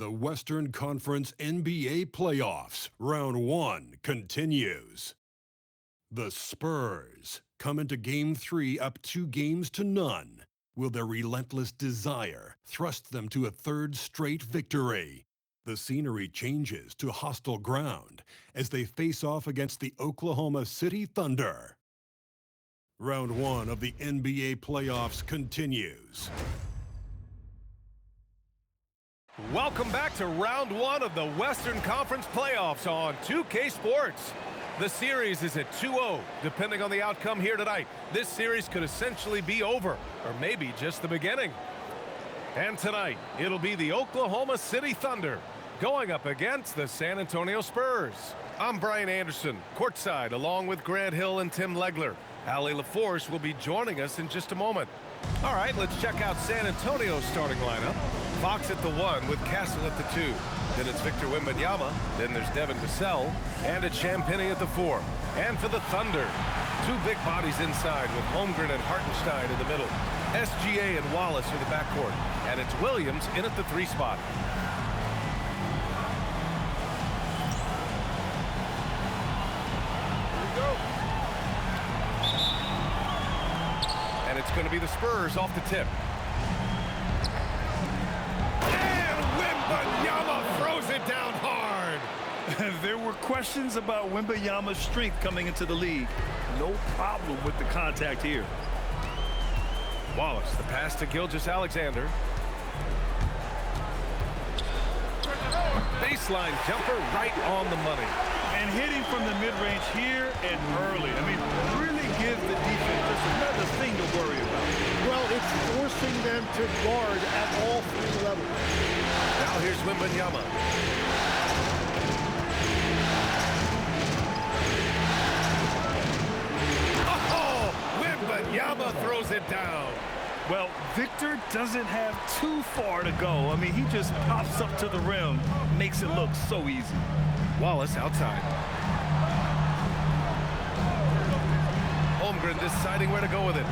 The Western Conference NBA Playoffs, Round 1, continues. The Spurs come into Game 3 up 2-0. Will their relentless desire thrust them to a third straight victory? The scenery changes to hostile ground as they face off against the Oklahoma City Thunder. Round 1 of the NBA playoffs continues. Welcome back to round 1 of the Western Conference playoffs on 2K Sports. The series is at 2-0. Depending on the outcome here tonight, this series could essentially be over, or maybe just the beginning. And tonight, it'll be the Oklahoma City Thunder going up against the San Antonio Spurs. I'm Brian Anderson, courtside, along with Grant Hill and Tim Legler. Allie LaForce will be joining us in just a moment. All right, let's check out San Antonio's starting lineup. Fox at the 1 with Castle at the 2. Then it's Victor Wembanyama. Then there's Devin Vassell. And it's Champagnie at the 4. And for the Thunder, 2 big bodies inside with Holmgren and Hartenstein in the middle. SGA and Wallace are the backcourt. And it's Williams in at the 3 spot. And it's going to be the Spurs off the tip. And Wembanyama throws it down hard. There were questions about Wembanyama's strength coming into the league. No problem with the contact here. Wallace, the pass to Gilgeous-Alexander. Baseline jumper right on the money. And hitting from the mid-range here and early. I mean, really gives the defense just another thing to worry about. Well, it's forcing them to guard at all 3 levels. Now here's Wembanyama. Oh, Wembanyama throws it down. Well, Victor doesn't have too far to go. I mean, he just pops up to the rim, makes it look so easy. Wallace outside. Holmgren deciding where to go with it.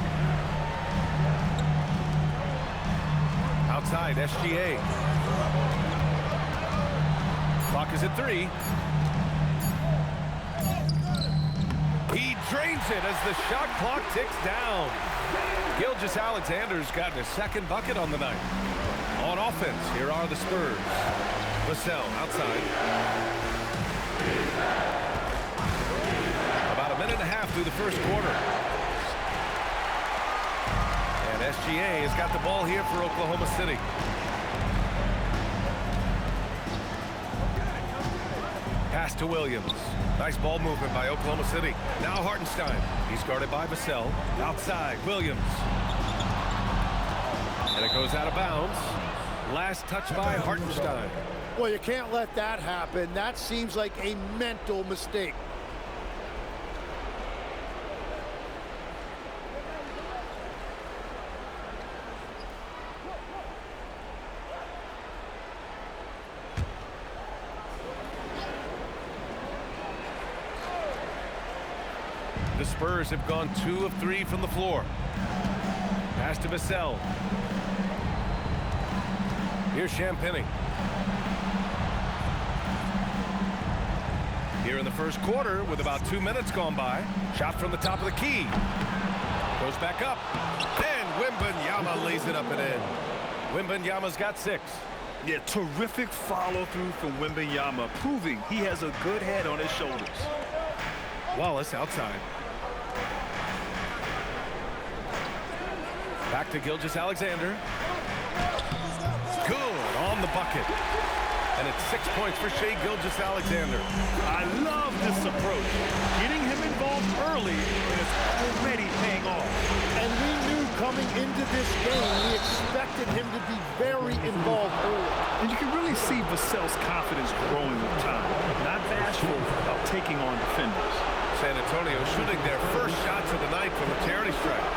Outside, SGA. Clock is at 3. He drains it as the shot clock ticks down. Gilgeous-Alexander's gotten his 2nd bucket on the night. On offense, here are the Spurs. Vassell outside. About a minute and a half through the first quarter. And SGA has got the ball here for Oklahoma City. Pass to Williams. Nice ball movement by Oklahoma City. Now Hartenstein. He's guarded by Vassell. Outside, Williams. And it goes out of bounds. Last touch by Hartenstein. Well, you can't let that happen. That seems like a mental mistake. The Spurs have gone 2 of 3 from the floor. Pass to Vassell. Here's Champagnie. Here in the first quarter with about 2 minutes gone by. Shot from the top of the key. Goes back up. And Wembanyama lays it up and in. Wembanyama's got 6. Yeah, terrific follow-through from Wembanyama, proving he has a good head on his shoulders. Wallace outside. Back to Gilgeous-Alexander. Good on the bucket. And it's 6 points for Shai Gilgeous-Alexander. I love this approach. Getting him involved early and it's already paying off. And we knew coming into this game, we expected him to be very involved early. And you can really see Vassell's confidence growing with time. Not bashful about taking on defenders. San Antonio shooting their first shots of the night from a charity strike.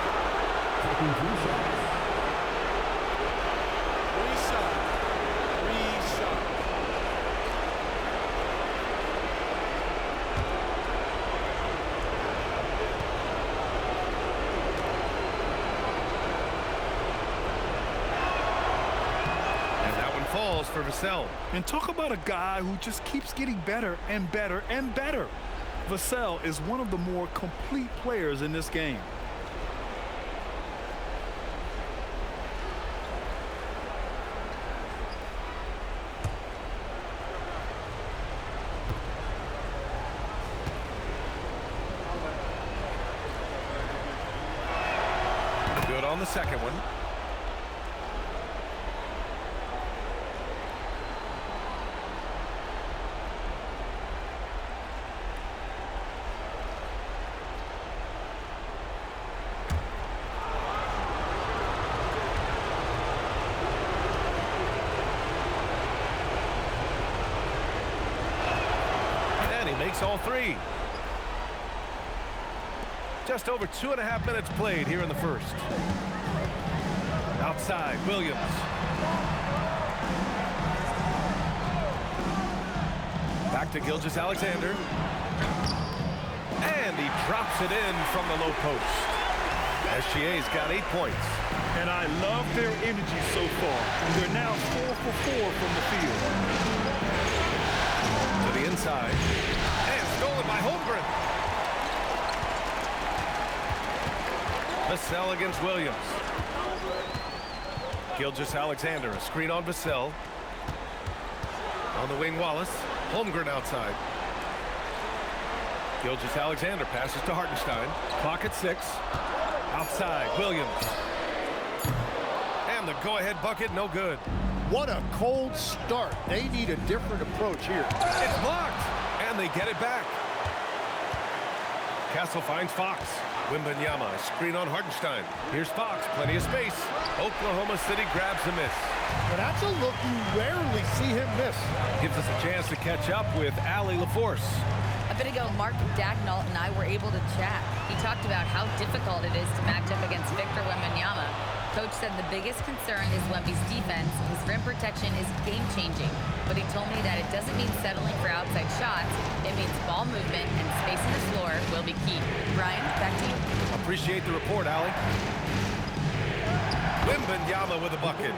falls for Vassell. And talk about a guy who just keeps getting better and better and better. Vassell is one of the more complete players in this game. Good on the second one. And he makes all three. Just over 2.5 minutes played here in the first. Outside, Williams. Back to Gilgeous-Alexander. And he drops it in from the low post. SGA's got 8 points. And I love their energy so far. They're now 4 for 4 from the field. To the inside. And stolen by Holmgren. Vassell against Williams. Gilgeous-Alexander, a screen on Vassell. On the wing, Wallace. Holmgren outside. Gilgeous-Alexander passes to Hartenstein. Clock at 6. Outside, Williams. And the go-ahead bucket, no good. What a cold start. They need a different approach here. It's blocked, and they get it back. Castle finds Fox. Wembanyama, screen on Hartenstein. Here's Fox, plenty of space. Oklahoma City grabs the miss. But that's a look you rarely see him miss. Gives us a chance to catch up with Allie LaForce. A bit ago, Mark Dagnall and I were able to chat. He talked about how difficult it is to match up against Victor Wembanyama. Coach said the biggest concern is Wemby's defense. His rim protection is game-changing. But he told me that it doesn't mean settling for outside shots. It means ball movement and spacing the floor will be key. Brian, back to you. Appreciate the report, Allie. Wembanyama with a bucket.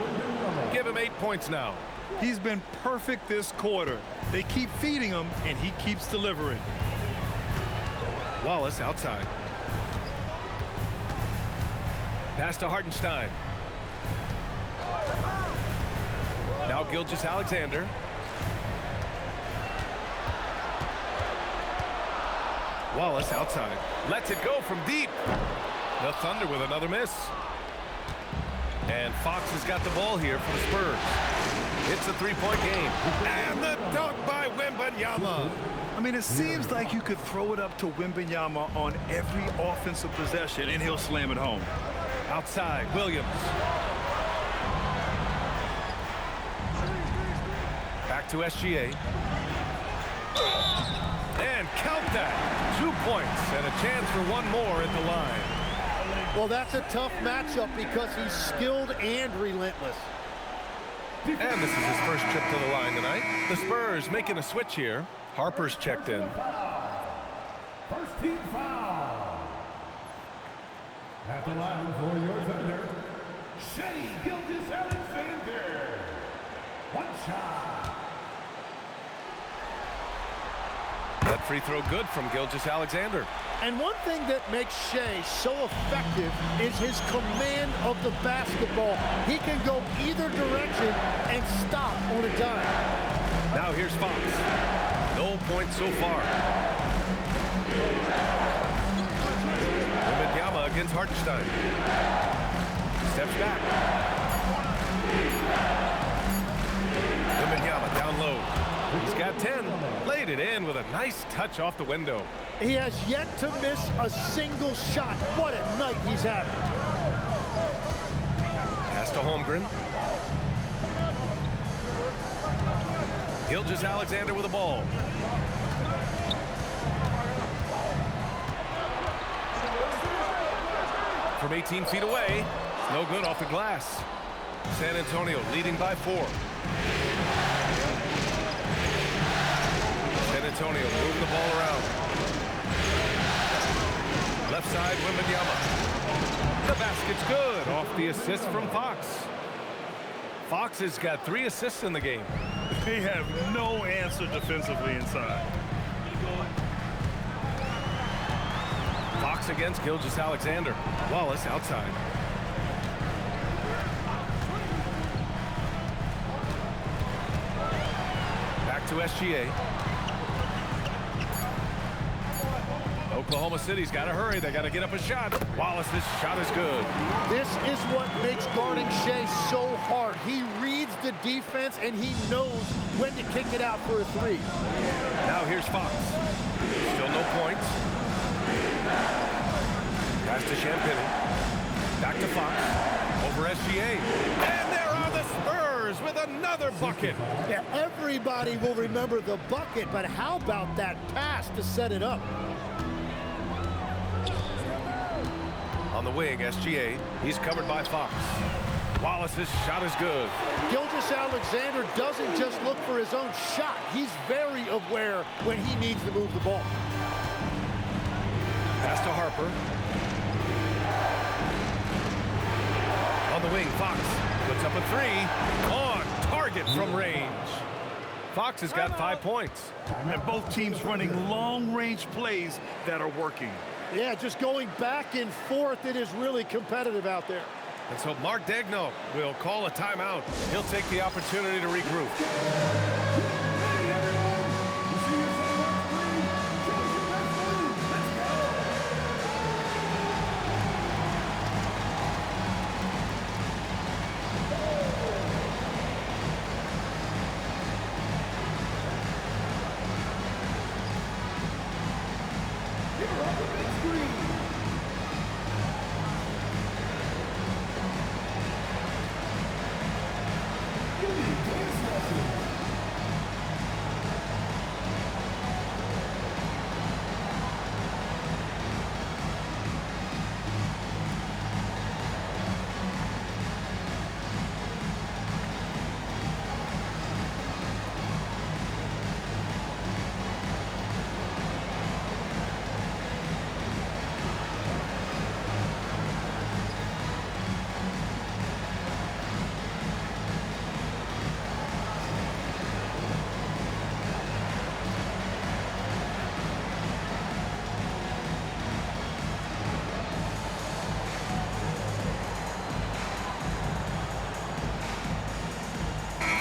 Give him 8 points now. He's been perfect this quarter. They keep feeding him, and he keeps delivering. Wallace outside. Pass to Hartenstein. Now Gilgeous-Alexander. Wallace outside. Lets it go from deep. The Thunder with another miss. And Fox has got the ball here for the Spurs. It's a 3-point game. And the dunk by Wembanyama. I mean, it seems like you could throw it up to Wembanyama on every offensive possession, and he'll slam it home. Outside, Williams. Back to SGA. And count that. 2 points and a chance for one more at the line. Well, that's a tough matchup because he's skilled and relentless. And this is his first trip to the line tonight. The Spurs making a switch here. Harper's checked in. First team foul. At the line for your Thunder, Shea Gilgeous-Alexander. One shot. That free throw good from Gilgeous-Alexander. And one thing that makes Shea so effective is his command of the basketball. He can go either direction and stop on a dime. Now here's Fox. No points so far. Wembanyama against Hartenstein. Steps back. Wembanyama down low. He's got 10. Laid it in with a nice touch off the window. He has yet to miss a single shot. What a night he's having. Pass to Holmgren. Gilgeous-Alexander with the ball. From 18 feet away. No good off the glass. San Antonio leading by 4. San Antonio moving the ball around. Left side, Wembanyama. The basket's good off the assist from Fox. Fox has got 3 assists in the game. They have no answer defensively inside. Fox against Gilgeous-Alexander. Wallace outside. Back to SGA. Oklahoma City's got to hurry. They got to get up a shot. Wallace's shot is good. This is what makes guarding Shea so hard. He reads the defense, and he knows when to kick it out for a 3. Now here's Fox. Still no points. Pass to Champagny. Back to Fox. Over SGA. And there are the Spurs with another bucket. Yeah, everybody will remember the bucket, but how about that pass to set it up? On the wing, SGA. He's covered by Fox. Wallace's shot is good. Gilgeous-Alexander doesn't just look for his own shot. He's very aware when he needs to move the ball. Pass to Harper. On the wing, Fox puts up a 3. On target from range. Fox has got 5 points. And both teams running long-range plays that are working. Yeah, just going back and forth. It is really competitive out there. And so Mark Daigneault will call a timeout. He'll take the opportunity to regroup.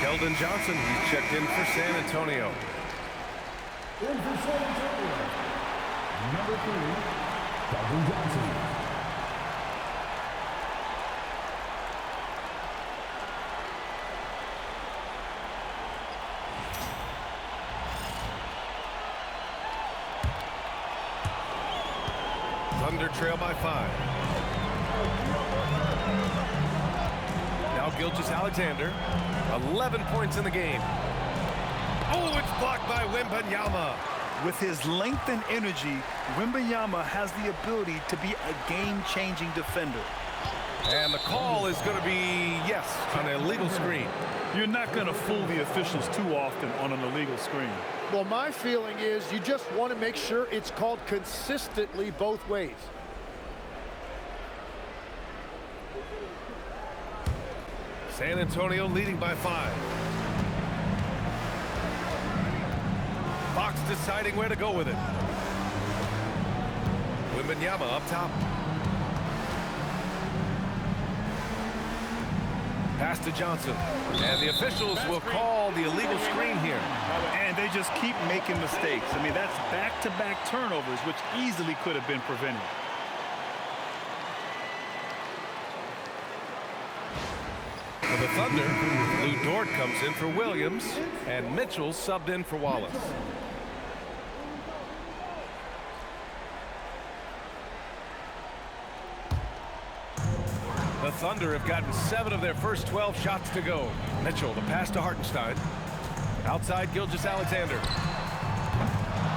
Keldon Johnson, he's checked in for San Antonio. In for San Antonio, number 3, Keldon Johnson. Thunder trail by 5. Now Gilgeous-Alexander. 11 points in the game. Oh, it's blocked by Wembanyama. With his length and energy, Wembanyama has the ability to be a game-changing defender. And the call is going to be, yes, an illegal screen. You're not going to fool the officials too often on an illegal screen. Well, my feeling is you just want to make sure it's called consistently both ways. San Antonio leading by 5. Fox deciding where to go with it. Wembanyama up top. Pass to Johnson. And the officials will call the illegal screen here. And they just keep making mistakes. I mean, that's back-to-back turnovers, which easily could have been prevented. For the Thunder, Lou Dort comes in for Williams, and Mitchell subbed in for Wallace. The Thunder have gotten 7 of their first 12 shots to go. Mitchell, the pass to Hartenstein. Outside Gilgeous-Alexander.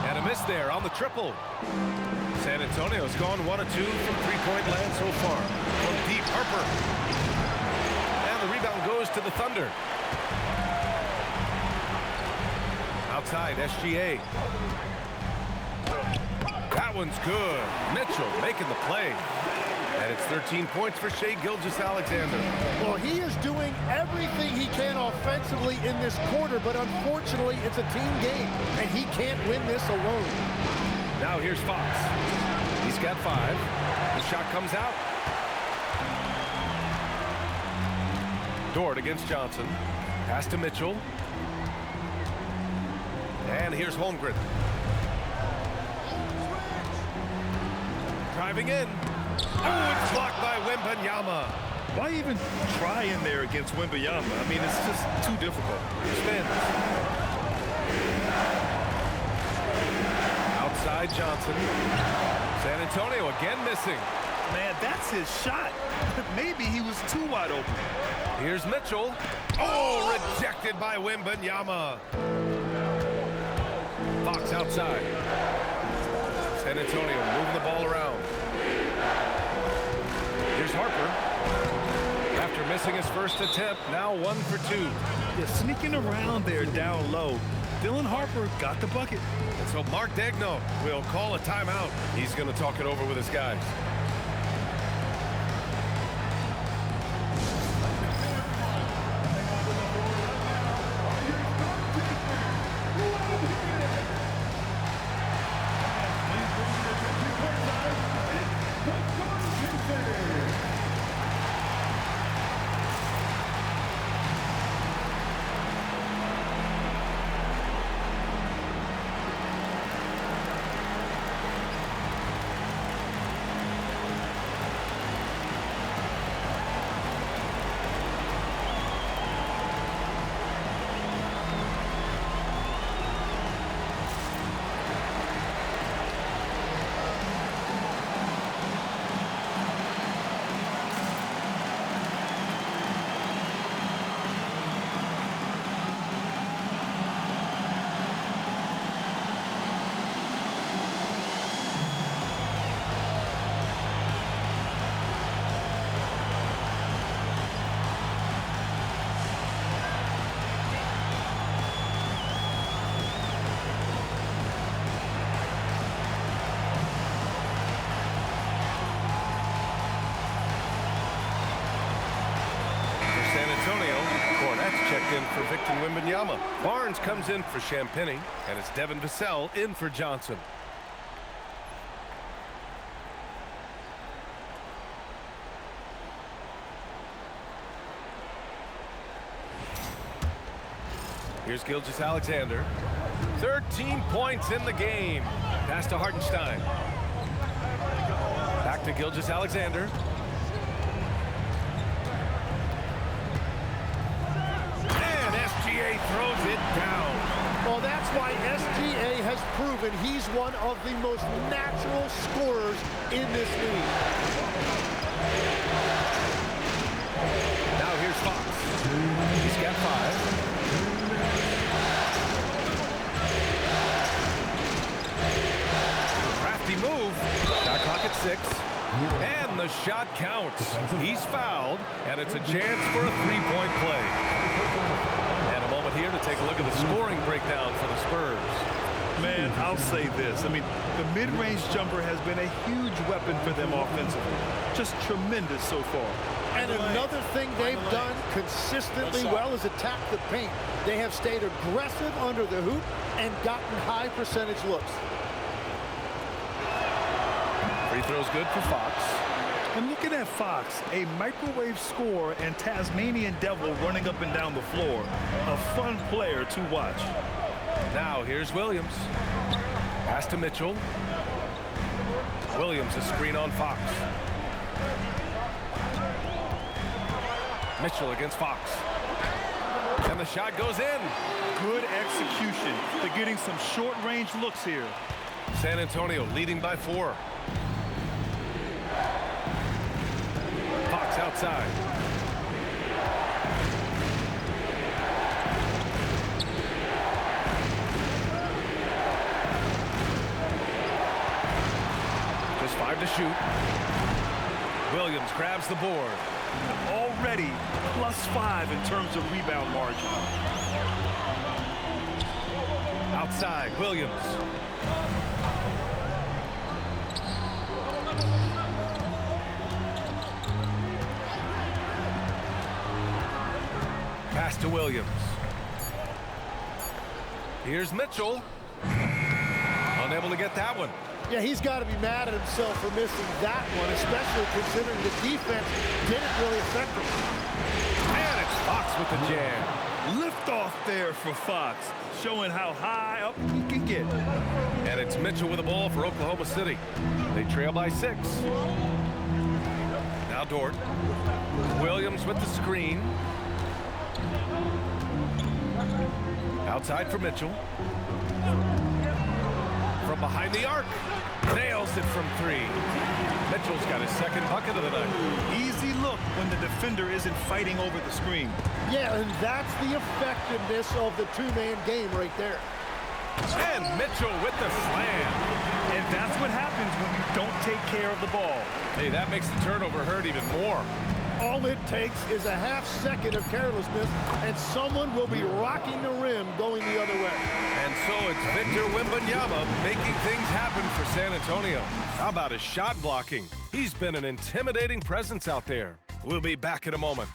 And a miss there on the triple. San Antonio's gone 1 of 2 from three-point land so far. From deep, Harper. The rebound goes to the Thunder. Outside, SGA. That one's good. Mitchell making the play. And it's 13 points for Shai Gilgeous-Alexander. Well, he is doing everything he can offensively in this quarter, but unfortunately, it's a team game, and he can't win this alone. Now here's Fox. He's got 5. The shot comes out. Dort against Johnson. Pass to Mitchell. And here's Holmgren. Driving in. Oh, it's blocked by Wembanyama. Why even try in there against Wembanyama? I mean, it's just too difficult. Spins. Outside Johnson. San Antonio again missing. Man, that's his shot. Maybe he was too wide open. Here's Mitchell. Oh, rejected by Wembanyama. Fox outside. San Antonio moving the ball around. Here's Harper. After missing his first attempt, now 1 for 2. Yeah, sneaking around there down low. Dylan Harper got the bucket. And so Mark Daigneault will call a timeout. He's going to talk it over with his guys. In for Victor Wembanyama. Barnes comes in for Champagnie, and it's Devin Vassell in for Johnson. Here's Gilgeous-Alexander. 13 points in the game. Pass to Hartenstein. Back to Gilgeous-Alexander. Throws it down. Well, that's why SGA has proven he's one of the most natural scorers in this league. Now here's Fox. He's got 5. Crafty move. Shot clock at 6. And the shot counts. He's fouled, and it's a chance for a 3-point play. Here to take a look at the scoring breakdown for the Spurs. Man, I'll say this. I mean, the mid-range jumper has been a huge weapon for them offensively. Just tremendous so far. And another thing they've done consistently well is attack the paint. They have stayed aggressive under the hoop and gotten high percentage looks. Free throw's good for Fox. And looking at Fox, a microwave scorer and Tasmanian devil running up and down the floor. A fun player to watch. Now here's Williams. Pass to Mitchell. Williams a screen on Fox. Mitchell against Fox. And the shot goes in. Good execution. They're getting some short-range looks here. San Antonio leading by 4. Fox outside. Just 5 to shoot. Williams grabs the board. Already +5 in terms of rebound margin. Outside, Williams. Pass to Williams. Here's Mitchell. Unable to get that one. Yeah, he's got to be mad at himself for missing that one, especially considering the defense didn't really affect him. And it's Fox with the jam. Lift off there for Fox, showing how high up he can get. And it's Mitchell with the ball for Oklahoma City. They trail by 6. Now Dort. Williams with the screen. Outside for Mitchell. From behind the arc. Nails it from 3. Mitchell's got his second bucket of the night. Easy look when the defender isn't fighting over the screen. Yeah, and that's the effectiveness of the two-man game right there. And Mitchell with the slam. And that's what happens when you don't take care of the ball. Hey, that makes the turnover hurt even more. All it takes is a half second of carelessness, and someone will be rocking the rim going the other way. And so it's Victor Wembanyama making things happen for San Antonio. How about his shot blocking? He's been an intimidating presence out there. We'll be back in a moment.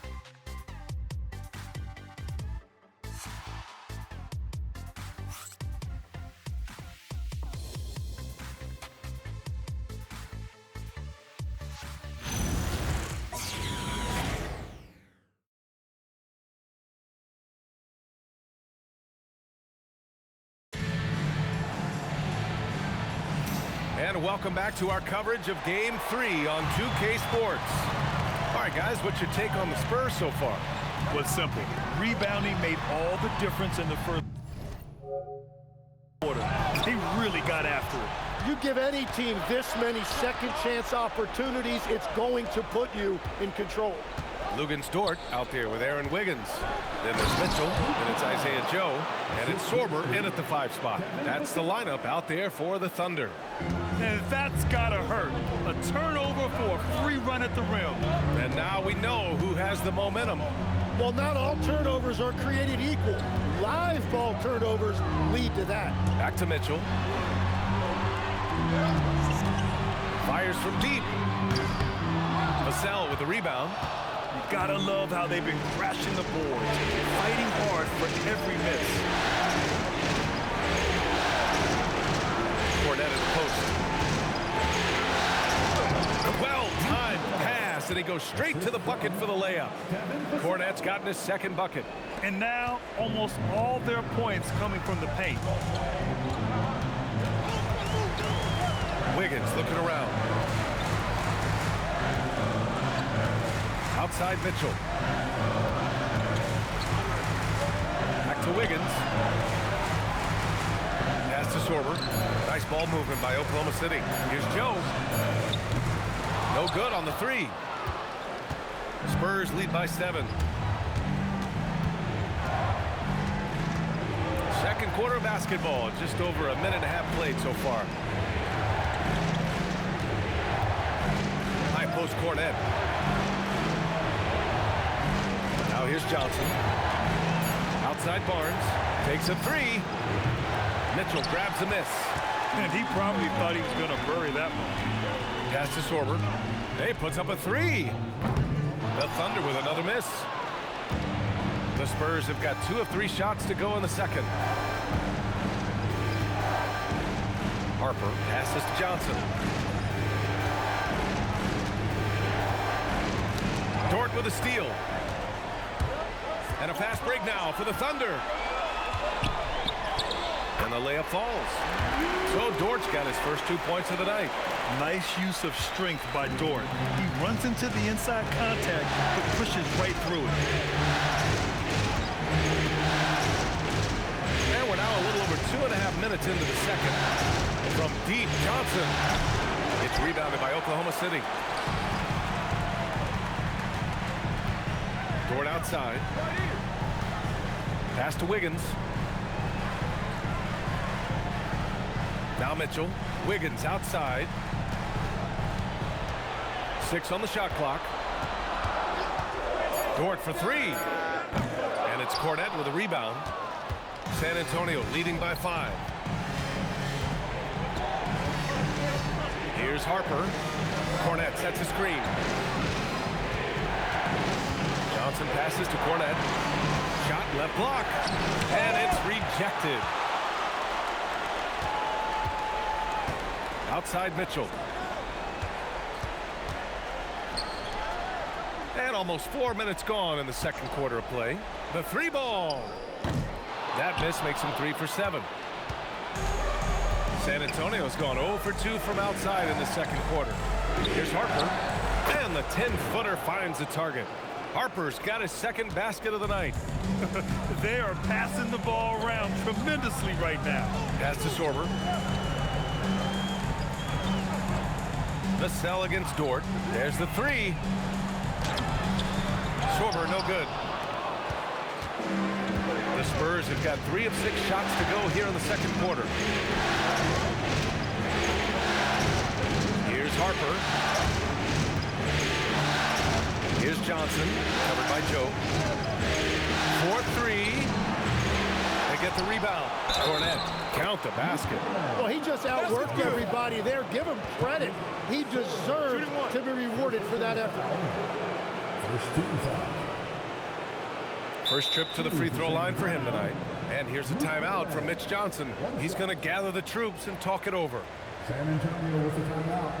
And welcome back to our coverage of Game 3 on 2K Sports. All right, guys, what's your take on the Spurs so far? Was simple. Rebounding made all the difference in the first quarter. They really got after it. You give any team this many second chance opportunities, it's going to put you in control. Lugens Dort out there with Aaron Wiggins. Then there's Mitchell, and it's Isaiah Joe, and it's Sorber in at the 5 spot. That's the lineup out there for the Thunder. And that's gotta hurt. A turnover for a free run at the rim. And now we know who has the momentum. Well, not all turnovers are created equal. Live ball turnovers lead to that. Back to Mitchell. Fires from deep. Vassell with the rebound. You gotta love how they've been crashing the boards, fighting hard for every miss. Cornette at the post. Well-timed pass, and he goes straight to the bucket for the layup. Cornette's gotten his second bucket. And now, almost all their points coming from the paint. Wiggins looking around. Outside Mitchell. Back to Wiggins. Pass to Sorber. Nice ball movement by Oklahoma City. Here's Joe. No good on the 3. Spurs lead by 7. Second quarter of basketball. Just over a minute and a half played so far. High post Cornette. Now here's Johnson. Outside Barnes. Takes a 3. Mitchell grabs a miss. And he probably thought he was going to bury that one. Pass to Sorber. He puts up a 3. The Thunder with another miss. The Spurs have got 2 of 3 shots to go in the second. Harper passes to Johnson. Dort with a steal. And a fast break now for the Thunder. And the layup falls. So Dort's got his first 2 points of the night. Nice use of strength by Dort. He runs into the inside contact, but pushes right through it. And we're now a little over 2.5 minutes into the second. From deep, Johnson. It's rebounded by Oklahoma City. Dort outside. Pass to Wiggins. Now Mitchell. Wiggins outside. 6 on the shot clock. Dort for 3. And it's Cornette with a rebound. San Antonio leading by 5. Here's Harper. Cornette sets a screen. Johnson passes to Cornette. Left block. And it's rejected. Outside Mitchell. And almost 4 minutes gone in the second quarter of play. The three ball. That miss makes him 3 for 7. San Antonio's gone 0 for 2 from outside in the second quarter. Here's Harper. And the 10-footer finds the target. Harper's got his second basket of the night. They are passing the ball around tremendously right now. Pass to Sorber. The sell against Dort. There's the three. Sorber, no good. The Spurs have got 3 of 6 shots to go here in the second quarter. Here's Harper. Here's Johnson, covered by Joe. 4-3. They get the rebound. Cornette, count the basket. Well, he just outworked everybody there. Give him credit. He deserved to be rewarded for that effort. First trip to the free throw line for him tonight. And here's a timeout from Mitch Johnson. He's going to gather the troops and talk it over. San Antonio with the timeout.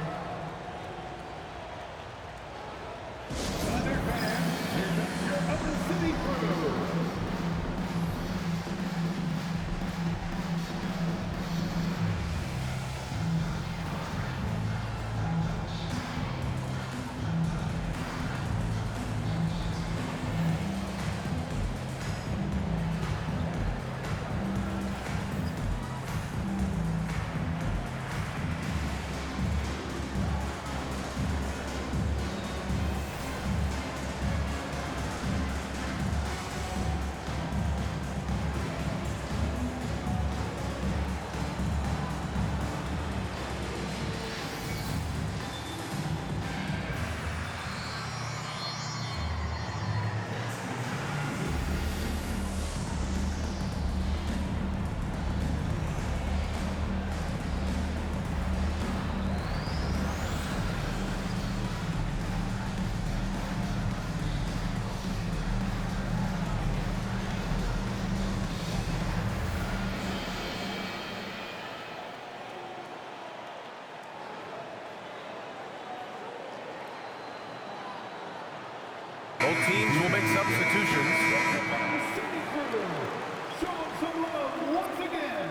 Other fans, here comes your Upper City crew. Both teams will make substitutions. Show them some love once again.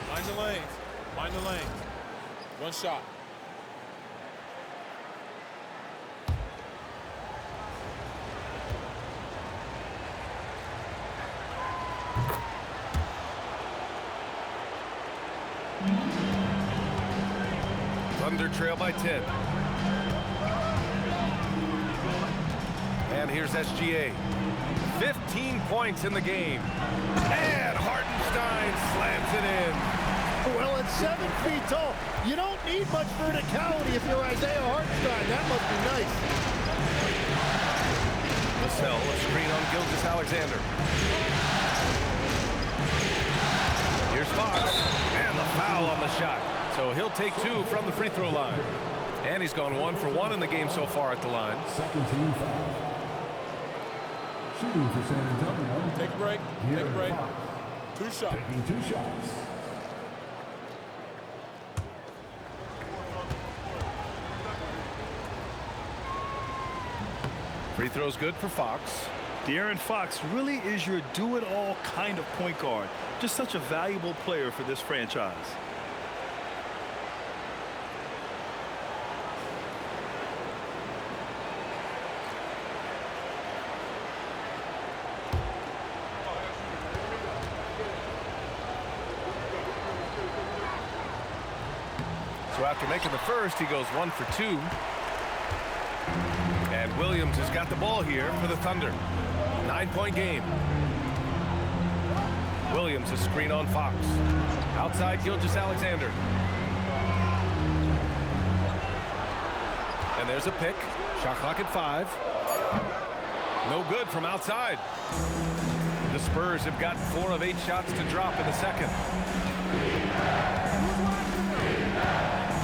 Mind the lanes. Mind the lanes. One shot. Thunder trail by 10. And here's SGA. 15 points in the game. And Hartenstein slams it in. Well, at 7 feet tall, you don't need much verticality if you're Isaiah Hartenstein. That must be nice. Vassell, a screen on Gilgeous-Alexander. Here's Fox. And the foul on the shot. So he'll take 2 from the free throw line. And he's gone 1 for 1 in the game so far at the line. Second team foul. Shooting for San Antonio. Take a break. Take a break. 2 shots. Taking 2 shots. Free throw's good for Fox. De'Aaron Fox really is your do-it-all kind of point guard. Just such a valuable player for this franchise. So after making the first, he goes 1 for 2. And Williams has got the ball here for the Thunder. 9-point game. Williams a screen on Fox. Outside Gilgeous-Alexander. And there's a pick. Shot clock at 5. No good from outside. The Spurs have got 4 of 8 shots to drop in the second.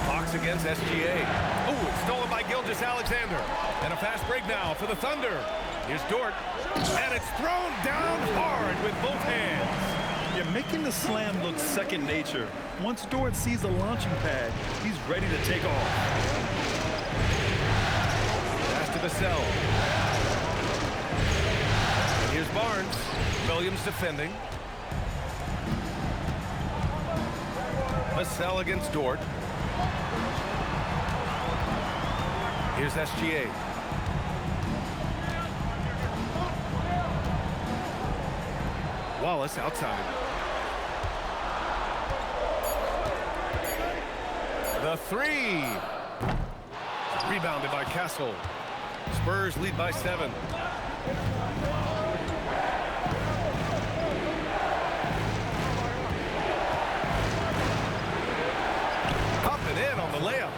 Fox Fox against SGA. Oh, it's stolen by Gilgeous-Alexander. And a fast break now for the Thunder. Here's Dort. And it's thrown down hard with both hands. You're making the slam look second nature. Once Dort sees the launching pad, he's ready to take off. Pass to Vassell. And here's Barnes. Williams defending. Vassell against Dort. Here's SGA. Wallace outside. The three. Rebounded by Castle. Spurs lead by 7. Popping in on the layup.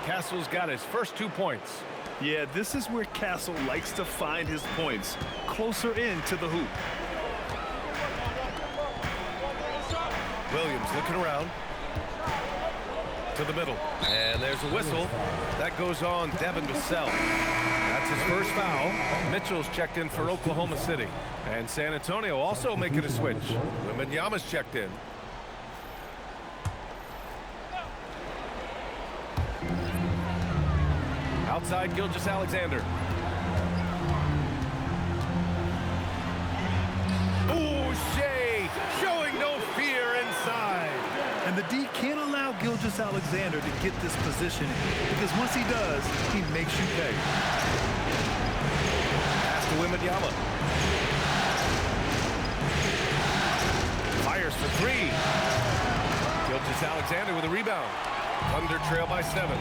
Castle's got his first 2 points. Yeah, this is where Castle likes to find his points, closer in to the hoop. Williams looking around to the middle, and there's a whistle that goes on Devin Vassell. That's his first foul. Mitchell's checked in for Oklahoma City, and San Antonio also making a switch. Wembanyama's checked in. Outside, Gilgeous-Alexander. Ooh, Shea showing no fear inside. And the D can't allow Gilgeous-Alexander to get this position because once he does, he makes you pay. Pass to Wembanyama. Fires for 3. Gilgeous-Alexander with a rebound. Thunder trail by 7.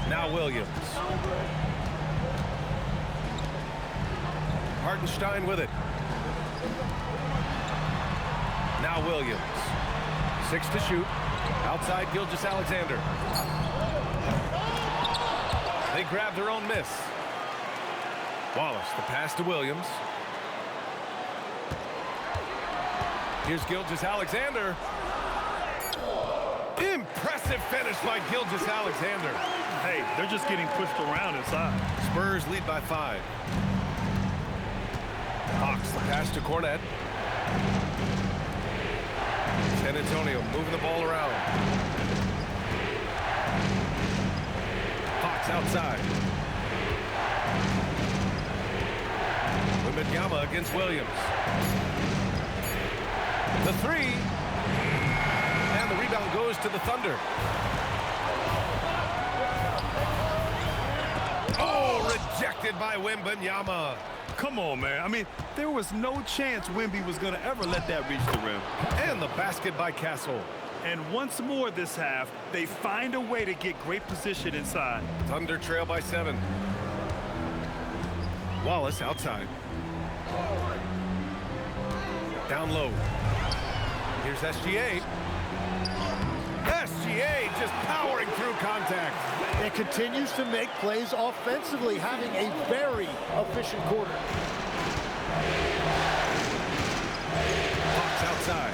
Now Williams. Hartenstein with it. Now Williams. 6 to shoot. Outside Gilgeous-Alexander. They grab their own miss. Wallace, the pass to Williams. Here's Gilgeous-Alexander. Impressive finish by Gilgeous-Alexander. Hey, they're just getting pushed around inside. Spurs lead by 5. Hawks, the pass to Cornette. San Antonio moving the ball around. Hawks outside. Wembanyama against Williams. The 3. And the rebound goes to the Thunder. Oh, rejected by Wembanyama. Come on, man. I mean, there was no chance Wemby was going to ever let that reach the rim. And the basket by Castle. And once more this half, they find a way to get great position inside. Thunder trail by 7. Wallace outside. Down low. Here's SGA. SGA just powering through contact. And continues to make plays offensively, having a very efficient quarter. Hawks outside.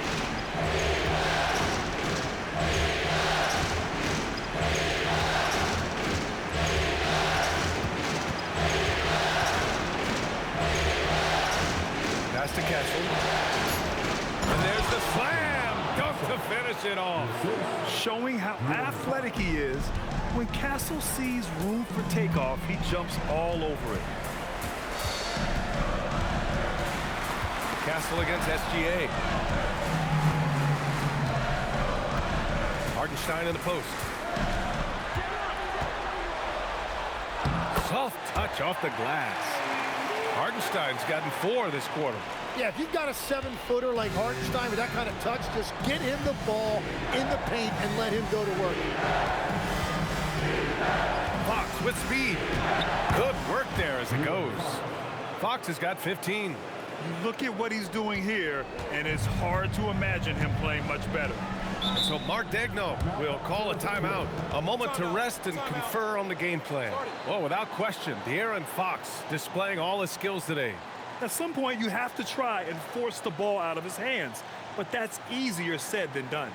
Pass to Castle. And there's the slam. Dunk to finish it off. Showing how athletic he is. When Castle sees room for takeoff, he jumps all over it. Castle against SGA. Hartenstein in the post. Soft touch off the glass. Hartenstein's gotten 4 this quarter. Yeah, if you've got a 7-footer like Hartenstein with that kind of touch, just get him the ball in the paint and let him go to work. Fox with speed. Good work there as it goes. Fox has got 15. You look at what he's doing here, and it's hard to imagine him playing much better. So Mark Daigneault will call a timeout. A moment to rest and confer on the game plan. Well, without question, De'Aaron Fox displaying all his skills today. At some point, you have to try and force the ball out of his hands, but that's easier said than done.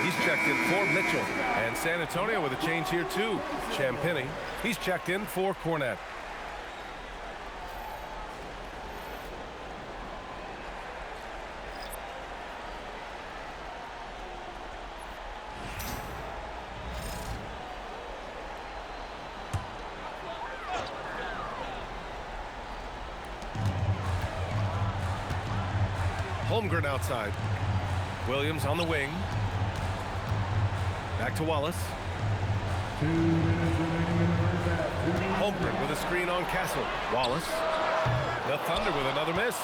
He's checked in for Mitchell. And San Antonio with a change here too. Champagny, he's checked in for Cornette. Holmgren outside. Williams on the wing. Back to Wallace. Holmgren with a screen on Castle. Wallace. The Thunder with another miss.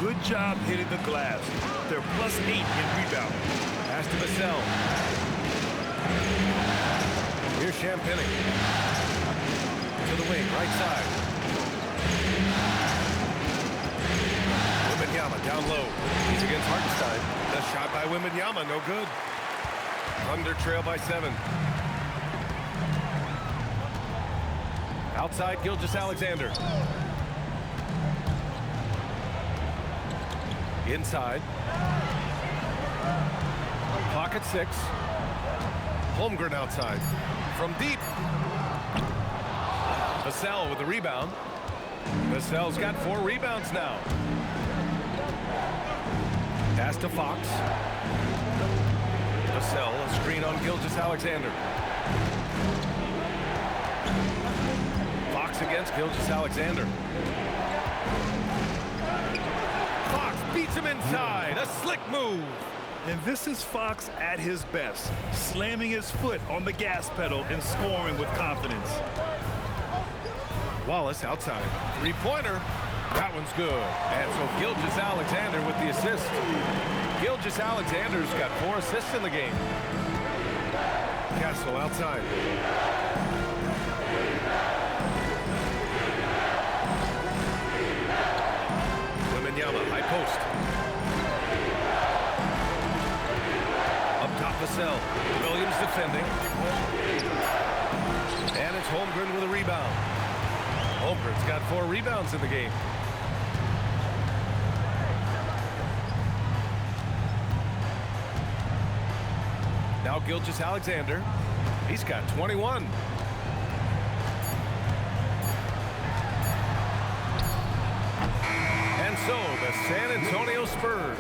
Good job hitting the glass. They're +8 in rebound. Pass to Vassell. Here's Champagny. To the wing, right side. Wembanyama down low. He's against Hartenstein. The shot by Wembanyama, no good. Thunder trail by 7. Outside, Gilgeous-Alexander. Inside. Clock at 6. Holmgren outside. From deep. Vassell with the rebound. Vassell's got 4 rebounds now. Pass to Fox. Vassell, a screen on Gilgeous-Alexander. Fox against Gilgeous-Alexander. Fox beats him inside. A slick move. And this is Fox at his best, slamming his foot on the gas pedal and scoring with confidence. Wallace outside. Three-pointer. That one's good. And so Gilgeous-Alexander with the assist. Gilgeous-Alexander's got 4 assists in the game. Castle outside. Wembanyama, high post. Up top, Vassell. Williams defending. And it's Holmgren with a rebound. Holmgren's got 4 rebounds in the game. Now Gilgeous-Alexander. He's got 21. And so the San Antonio Spurs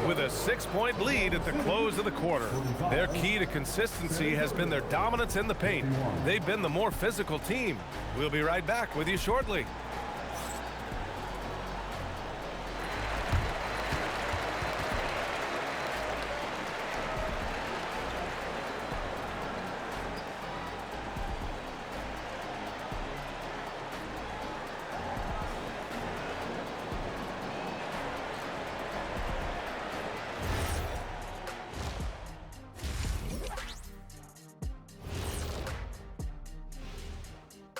with a 6-point lead at the close of the quarter. Their key to consistency has been their dominance in the paint. They've been the more physical team. We'll be right back with you shortly.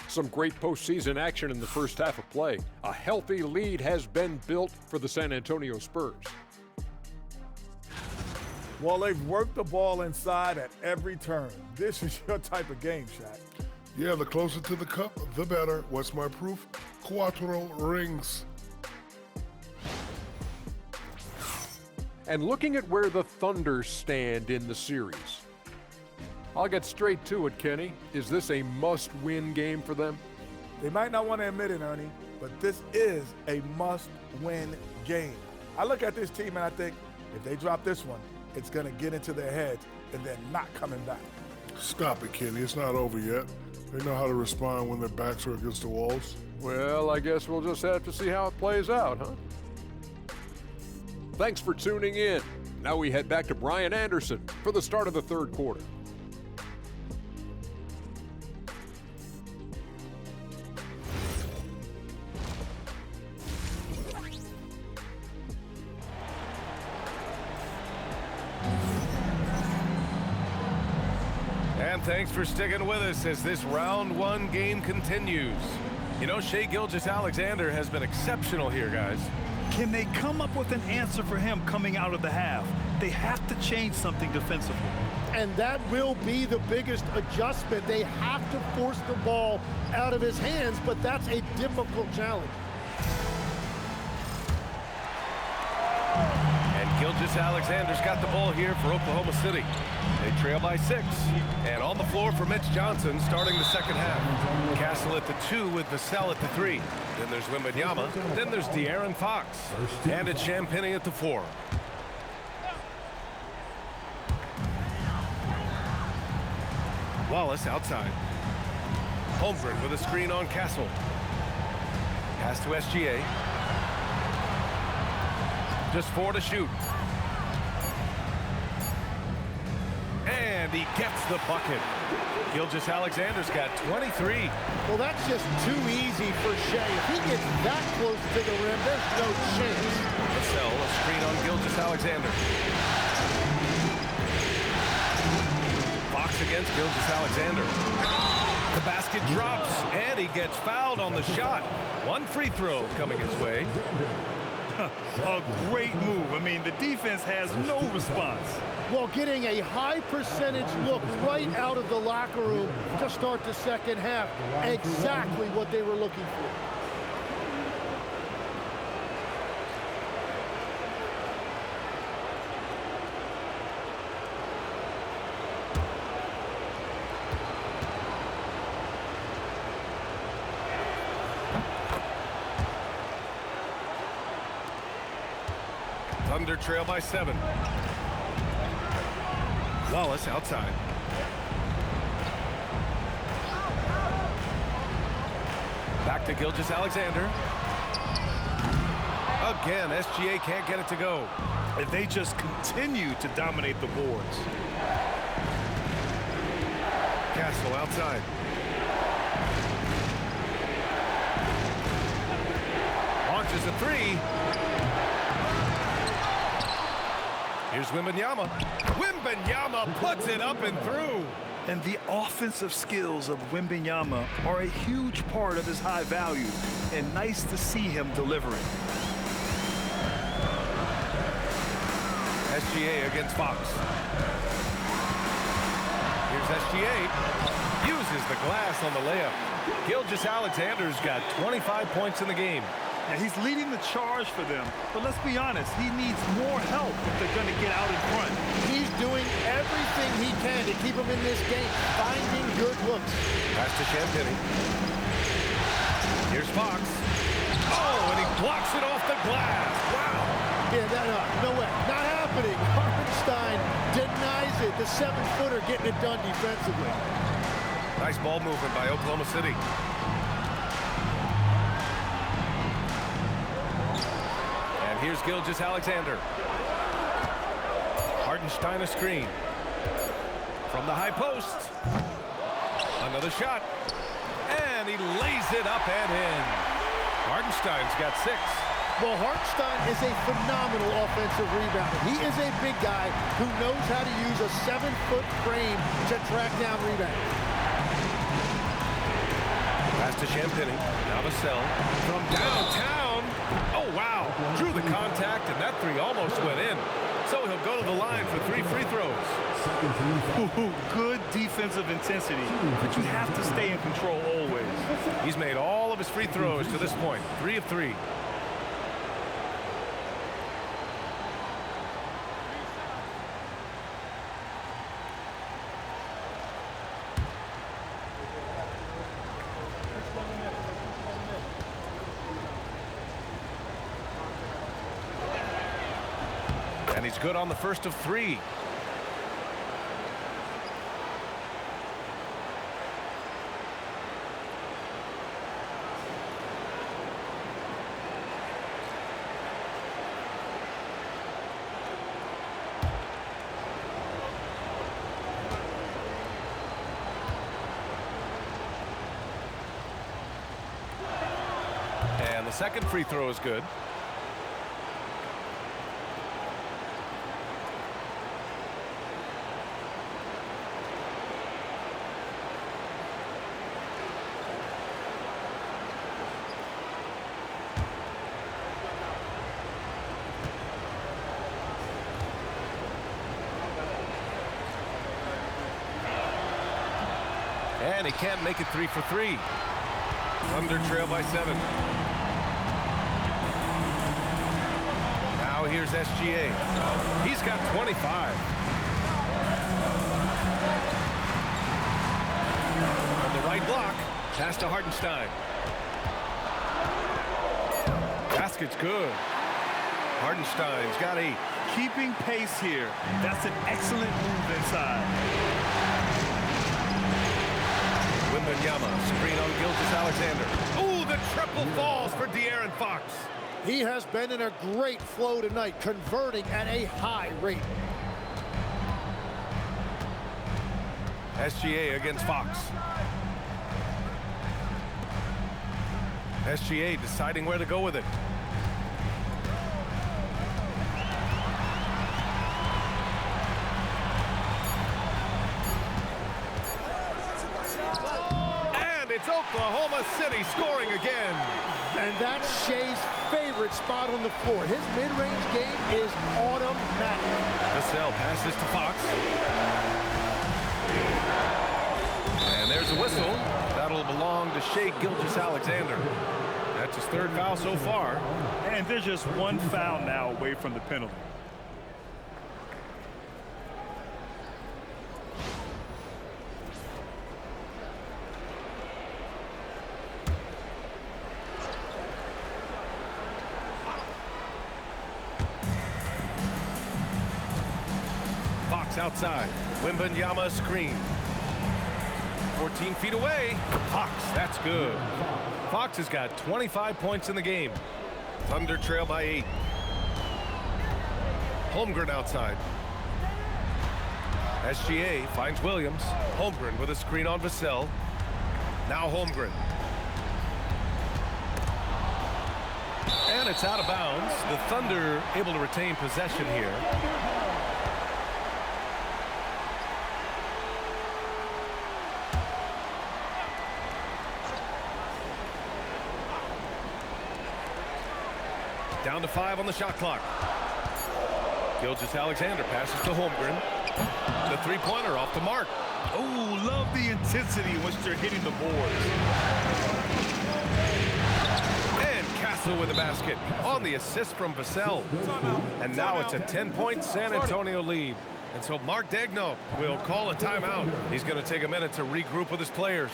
Some great postseason action in the first half of play. A healthy lead has been built for the San Antonio Spurs. Well, they've worked the ball inside at every turn. This is your type of game, Shaq. Yeah, the closer to the cup, the better. What's my proof? Quarterfinals rings. and looking at where the Thunder stand in the series. I'll get straight to it, Kenny. Is this a must-win game for them? They might not want to admit it, Ernie, but this is a must-win game. I look at this team and I think if they drop this one, it's going to get into their heads and they're not coming back. Stop it, Kenny. It's not over yet. They know how to respond when their backs are against the walls. Well, I guess we'll just have to see how it plays out, huh? Thanks for tuning in. Now we head back to Brian Anderson for the start of the third quarter. And thanks for sticking with us as this round one game continues. You know, Shai Gilgeous-Alexander has been exceptional here, guys. Can they come up with an answer for him coming out of the half? They have to change something defensively. And that will be the biggest adjustment. They have to force the ball out of his hands, but that's a difficult challenge. And Gilgeous-Alexander's got the ball here for Oklahoma City. They trail by 6. And on the floor for Mitch Johnson starting the second half. Castle at the 2 with Vassell at the 3. Then there's Wembanyama. Then there's De'Aaron Fox. And it's Champagnie at the 4. Wallace outside. Holmgren with a screen on Castle. Pass to SGA. Just 4 to shoot. And he gets the bucket. Gilgeous-Alexander's got 23. Well, that's just too easy for Shai. If he gets that close to the rim, there's no chance. Vassell, a screen on Gilgeous-Alexander. Fox against Gilgeous-Alexander. The basket drops, and he gets fouled on the shot. 1 free throw coming his way. A great move. I mean, the defense has no response. Well, getting a high percentage look right out of the locker room to start the second half. Exactly what they were looking for. Thunder trail by 7. Wallace outside. Back to Gilgeous-Alexander. Again, SGA can't get it to go. And they just continue to dominate the boards. Castle outside. Launches a 3. Here's Wembanyama. Wembanyama puts it up and through. And the offensive skills of Wembanyama are a huge part of his high value, and nice to see him delivering. SGA against Fox. Here's SGA. Uses the glass on the layup. Gilgeous-Alexander's got 25 points in the game. Now, he's leading the charge for them, but let's be honest, he needs more help if they're going to get out in front. He's doing everything he can to keep them in this game, finding good looks. Pass to Champagnie. Here's Fox. Oh, and he blocks it off the glass. Wow. Yeah, no way. Not happening. Hartenstein denies it. The 7-footer getting it done defensively. Nice ball movement by Oklahoma City. Here's Gilgeous-Alexander. Hartenstein a screen. From the high post. Another shot. And he lays it up and in. Hartenstein's got 6. Well, Hartenstein is a phenomenal offensive rebounder. He is a big guy who knows how to use a 7-foot frame to track down rebounds. Pass to Champagnie. Now Vassell from downtown. Oh, wow. Drew the contact, and that 3 almost went in. So he'll go to the line for 3 free throws. Good defensive intensity, but you have to stay in control always. He's made all of his free throws to this point. 3 of 3. And he's good on the first of 3. And the second free throw is good. And he can't make it 3 for 3. Thunder trail by 7. Now here's SGA. He's got 25. On the right block, pass to Hartenstein. Basket's good. Hartenstein's got 8. Keeping pace here. That's an excellent move inside. Wembanyama, screen on Gilgeous-Alexander. Ooh, the triple falls for De'Aaron Fox. He has been in a great flow tonight, converting at a high rate. SGA against Fox. SGA deciding where to go with it. It's Oklahoma City scoring again. And that's Shea's favorite spot on the floor. His mid-range game is automatic. Vassell passes to Fox. And there's a whistle. That'll belong to Shea Gilgeous-Alexander. That's his 3rd foul so far. And there's just one foul now away from the penalty. Outside. Wembanyama screen. 14 feet away. Fox, that's good. Fox has got 25 points in the game. Thunder trail by 8. Holmgren outside. SGA finds Williams. Holmgren with a screen on Vassell. Now Holmgren. And it's out of bounds. The Thunder able to retain possession here. Down to 5 on the shot clock. Gilgeous-Alexander passes to Holmgren. The three-pointer off the mark. Oh, love the intensity in which they're hitting the boards. And Castle with the basket on the assist from Vassell. And now it's a 10-point San Antonio lead. And so Mark Daigneault will call a timeout. He's going to take a minute to regroup with his players.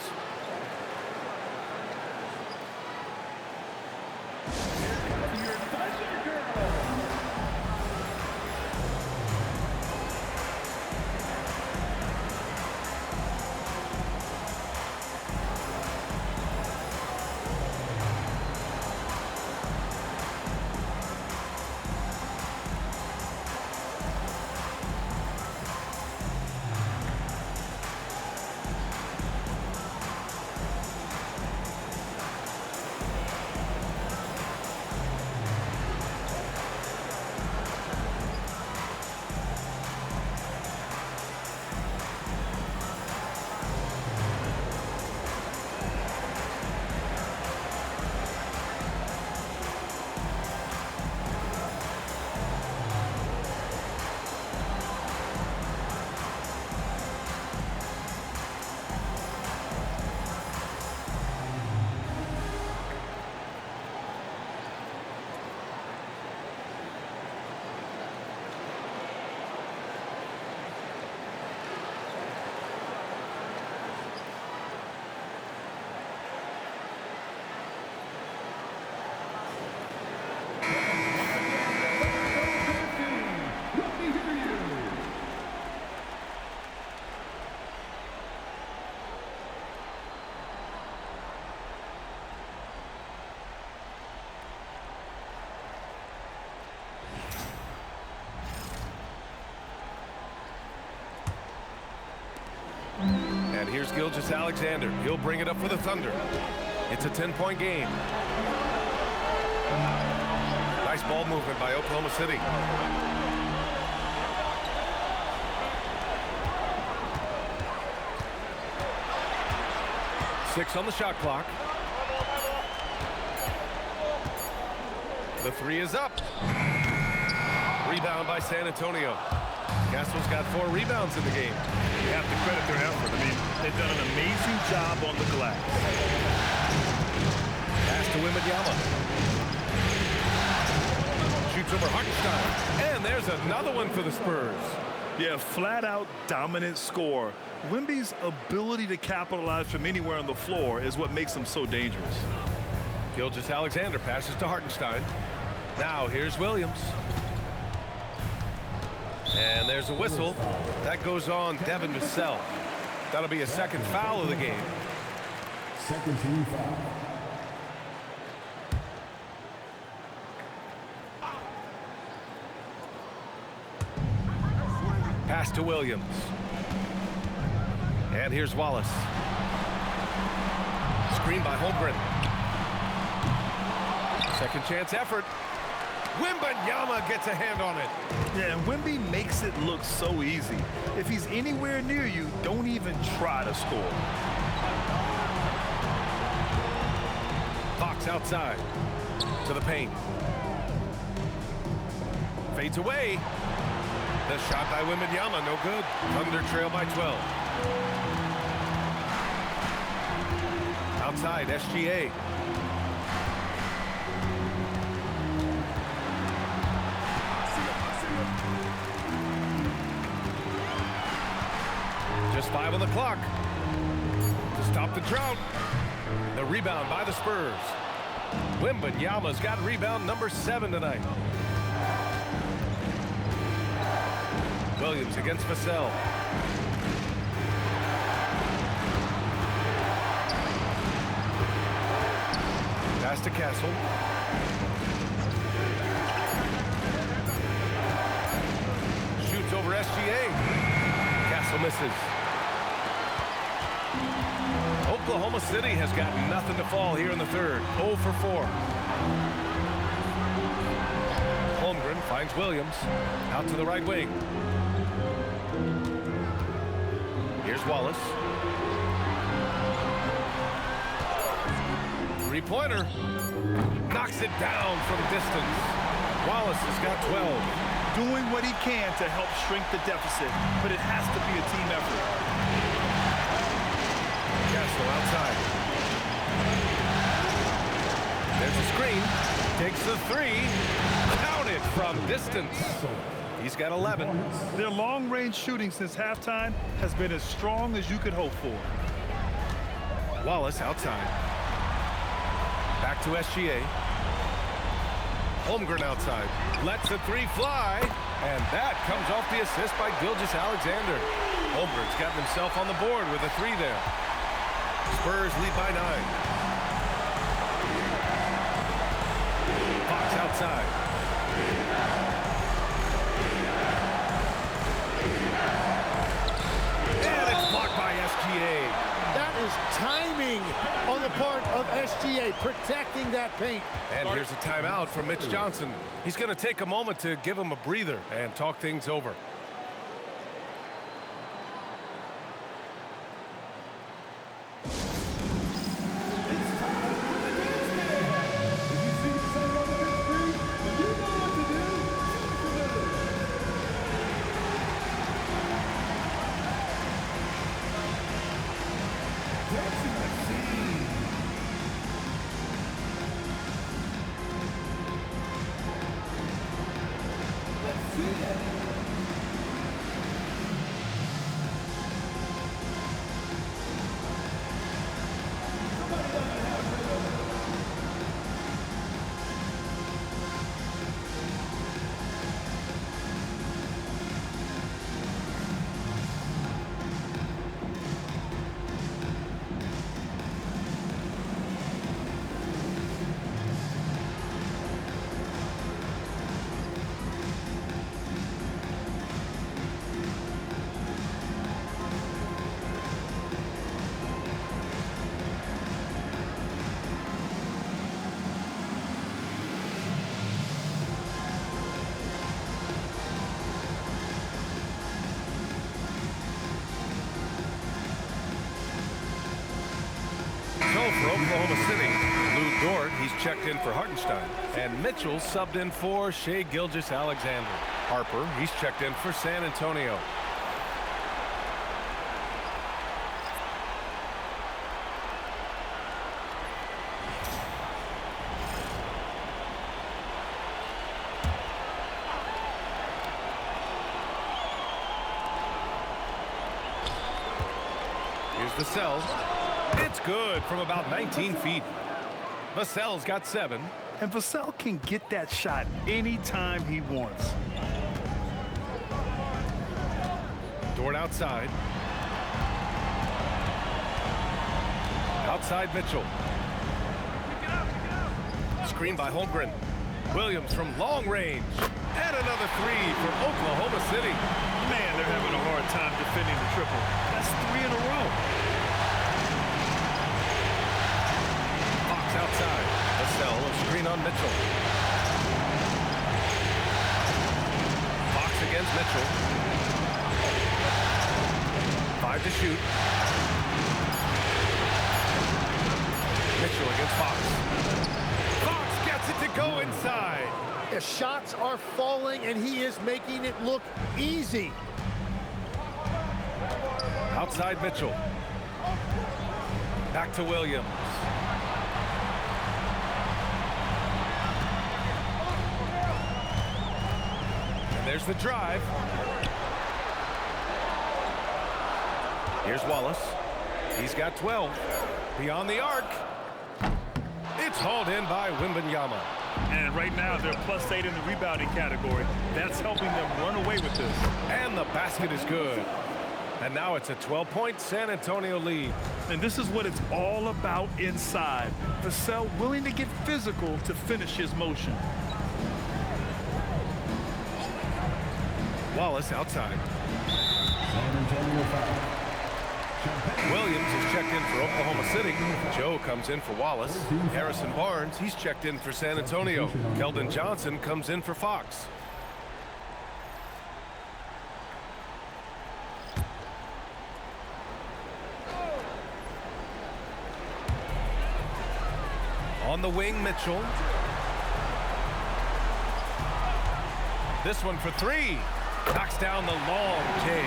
And here's Gilgeous Alexander. He'll bring it up for the Thunder. It's a 10-point game. Nice ball movement by Oklahoma City. Six on the shot clock. The three is up. Rebound by San Antonio. Castle's got 4 rebounds in the game. You have to credit their effort. I mean, they've done an amazing job on the glass. Pass to Wembanyama. Shoots over Hartenstein. And there's another one for the Spurs. Yeah, flat-out dominant score. Wemby's ability to capitalize from anywhere on the floor is what makes him so dangerous. Gilgeous Alexander passes to Hartenstein. Now here's Williams. And there's a whistle. That goes on Devin Vassell. That'll be a second foul of the game. Second team foul. Pass to Williams. And here's Wallace. Screen by Holmgren. Second chance effort. Wembanyama gets a hand on it. Yeah, and Wemby makes it look so easy. If he's anywhere near you, don't even try to score. Fox outside to the paint. Fades away. The shot by Wembanyama, no good. Thunder trail by 12. Outside, SGA. Just 5 on the clock to stop the drought. The rebound by the Spurs. Wembanyama's got rebound number 7 tonight. Williams against Vassell. Pass to Castle. Shoots over SGA. Castle misses. Oklahoma City has got nothing to fall here in the third. 0 for 4. Holmgren finds Williams out to the right wing. Here's Wallace. Three-pointer. Knocks it down from distance. Wallace has got 12. Doing what he can to help shrink the deficit, but it has to be a team effort. Castle outside. There's a screen. Takes the 3. Counted from distance. He's got 11. Their long-range shooting since halftime has been as strong as you could hope for. Wallace outside. Back to SGA. Holmgren outside. Lets the 3 fly. And that comes off the assist by Gilgeous Alexander. Holmgren's gotten himself on the board with a 3 there. Spurs lead by 9. Fox outside. And it's blocked by SGA. That is timing on the part of SGA, protecting that paint. And here's a timeout from Mitch Johnson. He's going to take a moment to give him a breather and talk things over. for Oklahoma City. Lou Dort, he's checked in for Hartenstein. And Mitchell subbed in for Shai Gilgeous-Alexander. Harper, he's checked in for San Antonio. Here's Vassell. It's good from about 19 feet. Vassell's got 7. And Vassell can get that shot anytime he wants. Dort outside. Outside Mitchell. Screen by Holmgren. Williams from long range. And another 3 for Oklahoma City. Man, they're having a hard time defending the triple. That's 3 in a row. Fox outside. Vassell, a screen on Mitchell. Fox against Mitchell. 5 to shoot. Mitchell against Fox. Fox gets it to go inside. The shots are falling, and he is making it look easy. Outside Mitchell. Back to Williams. And there's the drive. Here's Wallace. He's got 12. Beyond the arc. It's hauled in by Wembanyama. And right now, they're +8 in the rebounding category. That's helping them run away with this. And the basket is good. And now it's a 12-point San Antonio lead. And this is what it's all about inside. Vassell willing to get physical to finish his motion. Wallace outside. San Antonio foul. Williams is checked in for Oklahoma City. Joe comes in for Wallace. Harrison Barnes, he's checked in for San Antonio. Keldon Johnson comes in for Fox. On the wing, Mitchell. This one for 3. Knocks down the long J.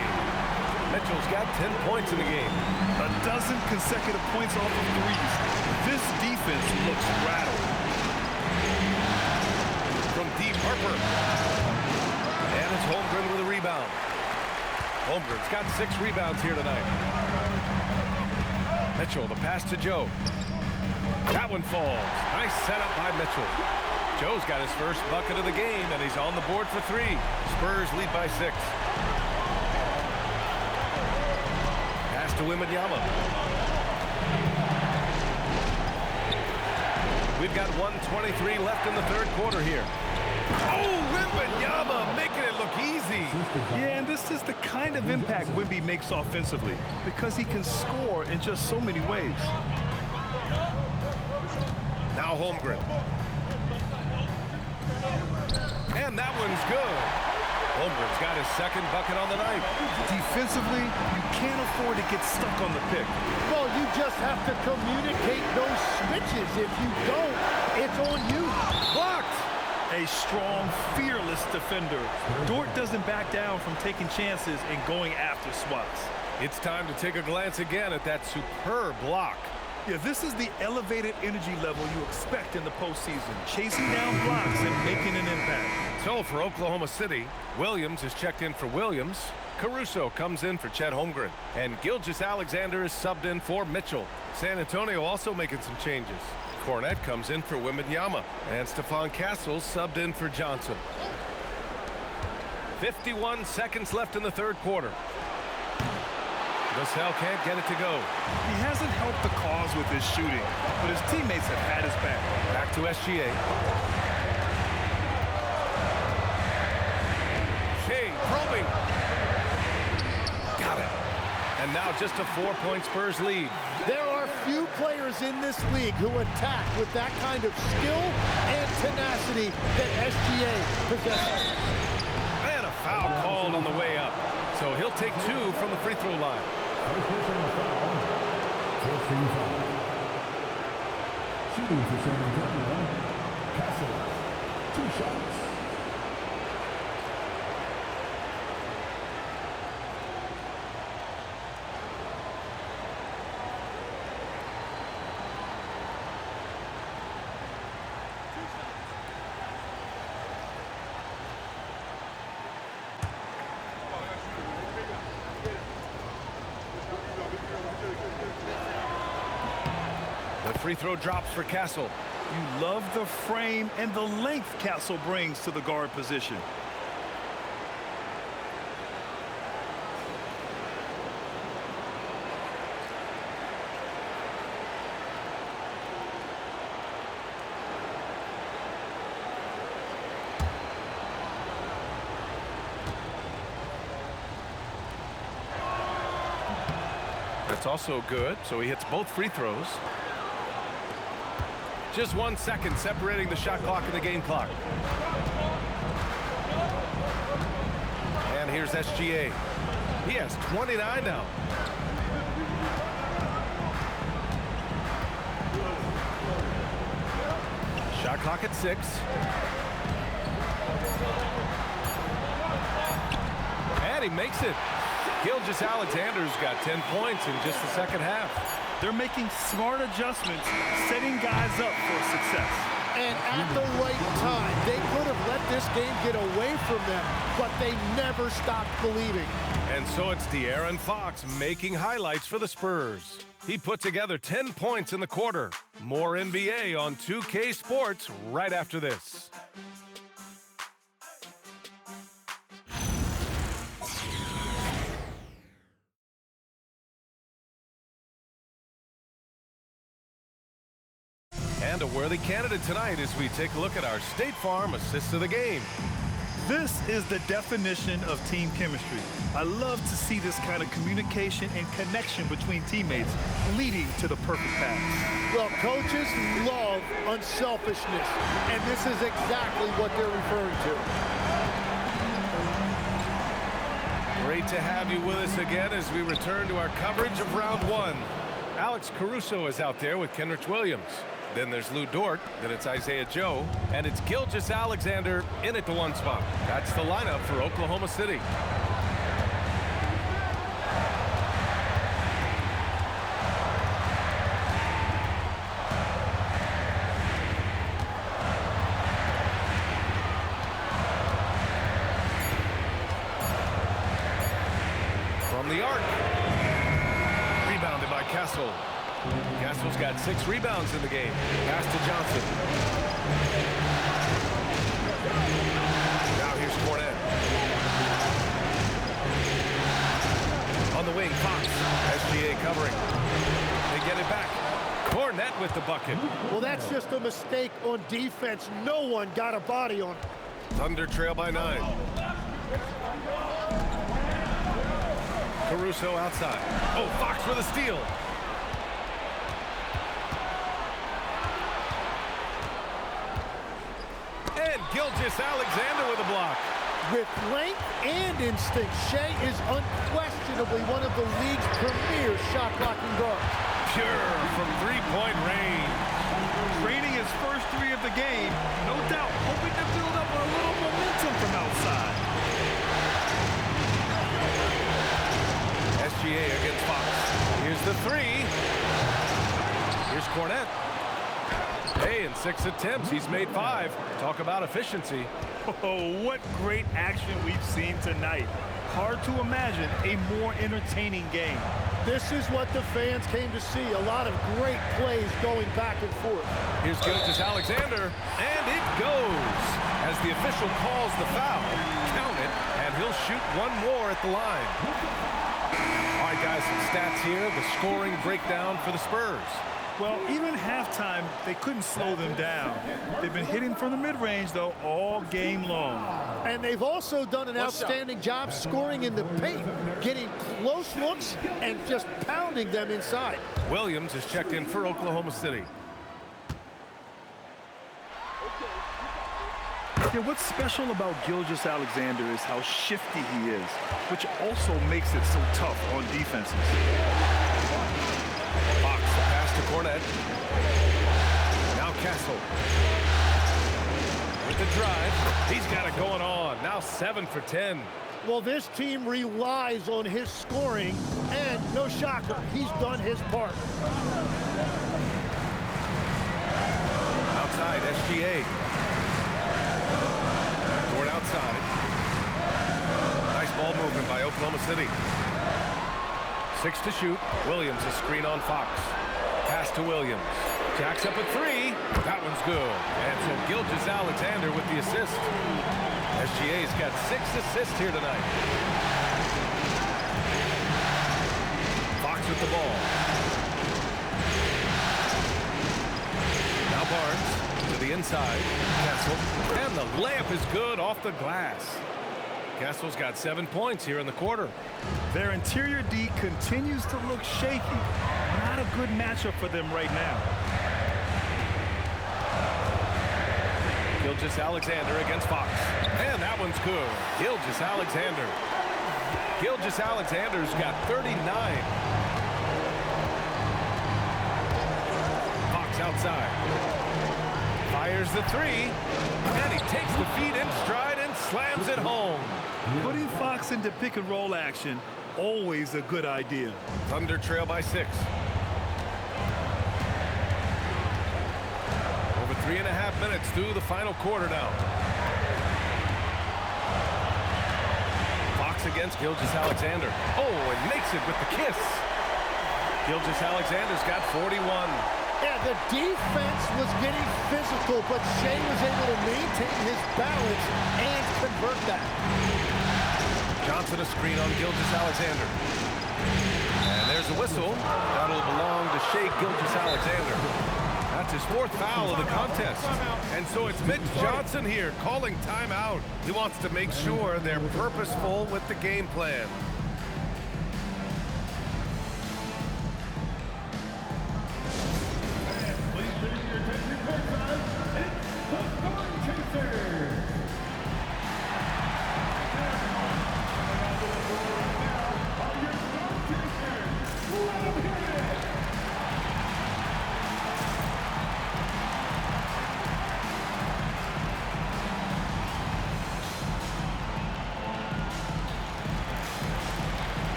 Mitchell's got 10 points in the game. A dozen consecutive points off of threes. This defense looks rattled. From deep, Harper. And it's Holmgren with a rebound. Holmgren's got 6 rebounds here tonight. Mitchell, the pass to Joe. That one falls. Nice setup by Mitchell. Joe's got his first bucket of the game, and he's on the board for 3. Spurs lead by 6. Pass to Wembanyama. We've got 1:23 left in the third quarter here. Oh, Wembanyama making it look easy. Yeah, and this is the kind of impact Wemby makes offensively because he can score in just so many ways. Now Holmgren. And that one's good. Holmgren's got his second bucket on the night. Defensively, you can't afford to get stuck on the pick. Well, you just have to communicate those switches. If you don't, it's on you. Blocked. A strong, fearless defender. Dort doesn't back down from taking chances and going after swats. It's time to take a glance again at that superb block. Yeah, this is the elevated energy level you expect in the postseason. Chasing down blocks and making an impact. So for Oklahoma City, Williams is checked in for Williams. Caruso comes in for Chet Holmgren. And Gilgeous-Alexander is subbed in for Mitchell. San Antonio also making some changes. Cornette comes in for Wembanyama. And Stephon Castles subbed in for Johnson. 51 seconds left in the third quarter. Vassell can't get it to go. He hasn't helped the cause with his shooting, but his teammates have had his back. Back to SGA. Shea probing. Got it. And now just a 4-point Spurs lead. There are few players in this league who attack with that kind of skill and tenacity that SGA possesses. And a foul called on the way up. So he'll take 2 from the free throw line. Shooting for San Antonio, Castle, 2 shots. The free throw drops for Castle. You love the frame and the length Castle brings to the guard position. That's also good, so he hits both free throws. Just 1 second separating the shot clock and the game clock. And here's SGA. He has 29 now. Shot clock at 6. And he makes it. Gilgeous-Alexander's got 10 points in just the second half. They're making smart adjustments, setting guys up for success. And at the right time, they could have let this game get away from them, but they never stopped believing. And so it's De'Aaron Fox making highlights for the Spurs. He put together 10 points in the quarter. More NBA on 2K Sports right after this. And a worthy candidate tonight as we take a look at our State Farm assist of the game. This is the definition of team chemistry. I love to see this kind of communication and connection between teammates leading to the perfect pass. Well, coaches love unselfishness, and this is exactly what they're referring to. Great to have you with us again as we return to our coverage of round 1. Alex Caruso is out there with Kenrich Williams. Then there's Lou Dort, then it's Isaiah Joe, and it's Gilgeous-Alexander in at the 1 spot. That's the lineup for Oklahoma City. From the arc. Rebounded by Castle. Castle's got 6 rebounds in the game. Pass to Johnson. Now here's Cornette. On the wing, Fox. SGA covering. They get it back. Cornette with the bucket. Well, that's just a mistake on defense. No one got a body on it. Thunder trail by 9. Caruso outside. Oh, Fox with a steal. And Gilgeous-Alexander with a block. With length and instinct, Shea is unquestionably one of the league's premier shot-blocking guards. Pure from three-point range. Draining his first 3 of the game, no doubt hoping to build up a little momentum from outside. SGA against Fox. Here's the 3. Here's Cornette. Hey, in 6 attempts, he's made 5. Talk about efficiency. Oh, what great action we've seen tonight. Hard to imagine a more entertaining game. This is what the fans came to see. A lot of great plays going back and forth. Here's Gilgeous-Alexander, and it goes. As the official calls the foul, count it, and he'll shoot 1 more at the line. All right, guys, some stats here. The scoring breakdown for the Spurs. Well, even halftime, they couldn't slow them down. They've been hitting from the mid-range, though, all game long. And they've also done an outstanding job scoring in the paint, getting close looks and just pounding them inside. Williams is checked in for Oklahoma City. Yeah, what's special about Gilgeous-Alexander is how shifty he is, which also makes it so tough on defenses. Fox, the pass to Cornette. Castle. With the drive, he's got it going on. Now 7 for 10. Well, this team relies on his scoring, and no shocker, he's done his part. Outside, SGA. Toward outside. Nice ball movement by Oklahoma City. 6 to shoot. Williams, a screen on Fox. Pass to Williams. Jacks up a 3. That one's good. And so Gilgeous-Alexander with the assist. SGA's got 6 assists here tonight. Fox with the ball. Now Barnes to the inside. Castle. And the layup is good off the glass. Castle's got 7 points here in the quarter. Their interior D continues to look shaky. Not a good matchup for them right now. Gilgeous-Alexander against Fox. And that one's good. Gilgeous-Alexander. Gilgeous-Alexander's got 39. Fox outside. Fires the 3. And he takes the feet in stride and slams it home. Putting Fox into pick-and-roll action, always a good idea. Thunder trail by 6. Over 3.5 minutes through the final quarter now. Fox against Gilgeous-Alexander. Oh, and makes it with the kiss. Gilgeous-Alexander's got 41. Yeah, the defense was getting physical, but Shea was able to maintain his balance and convert that. Johnson a screen on Gilgeous-Alexander. And there's a whistle. That'll belong to Shea Gilgeous-Alexander. That's his 4th foul of the contest. And so it's Mitch Johnson here calling timeout. He wants to make sure they're purposeful with the game plan.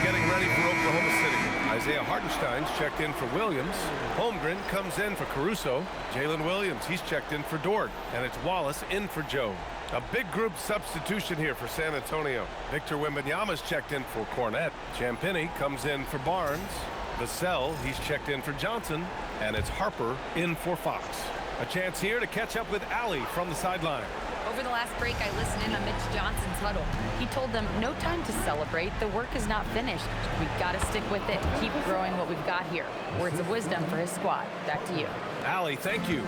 Getting ready for Oklahoma City. Isaiah Hartenstein's checked in for Williams. Holmgren comes in for Caruso. Jalen Williams, he's checked in for Dort. And it's Wallace in for Joe. A big group substitution here for San Antonio. Victor Wembanyama's checked in for Cornette. Champagnie comes in for Barnes. Vassell, he's checked in for Johnson. And it's Harper in for Fox. A chance here to catch up with Allie from the sideline. Over the last break, I listened in on Mitch Johnson's huddle. He told them, no time to celebrate. The work is not finished. We've got to stick with it and keep growing what we've got here. Words of wisdom for his squad. Back to you. Allie, thank you.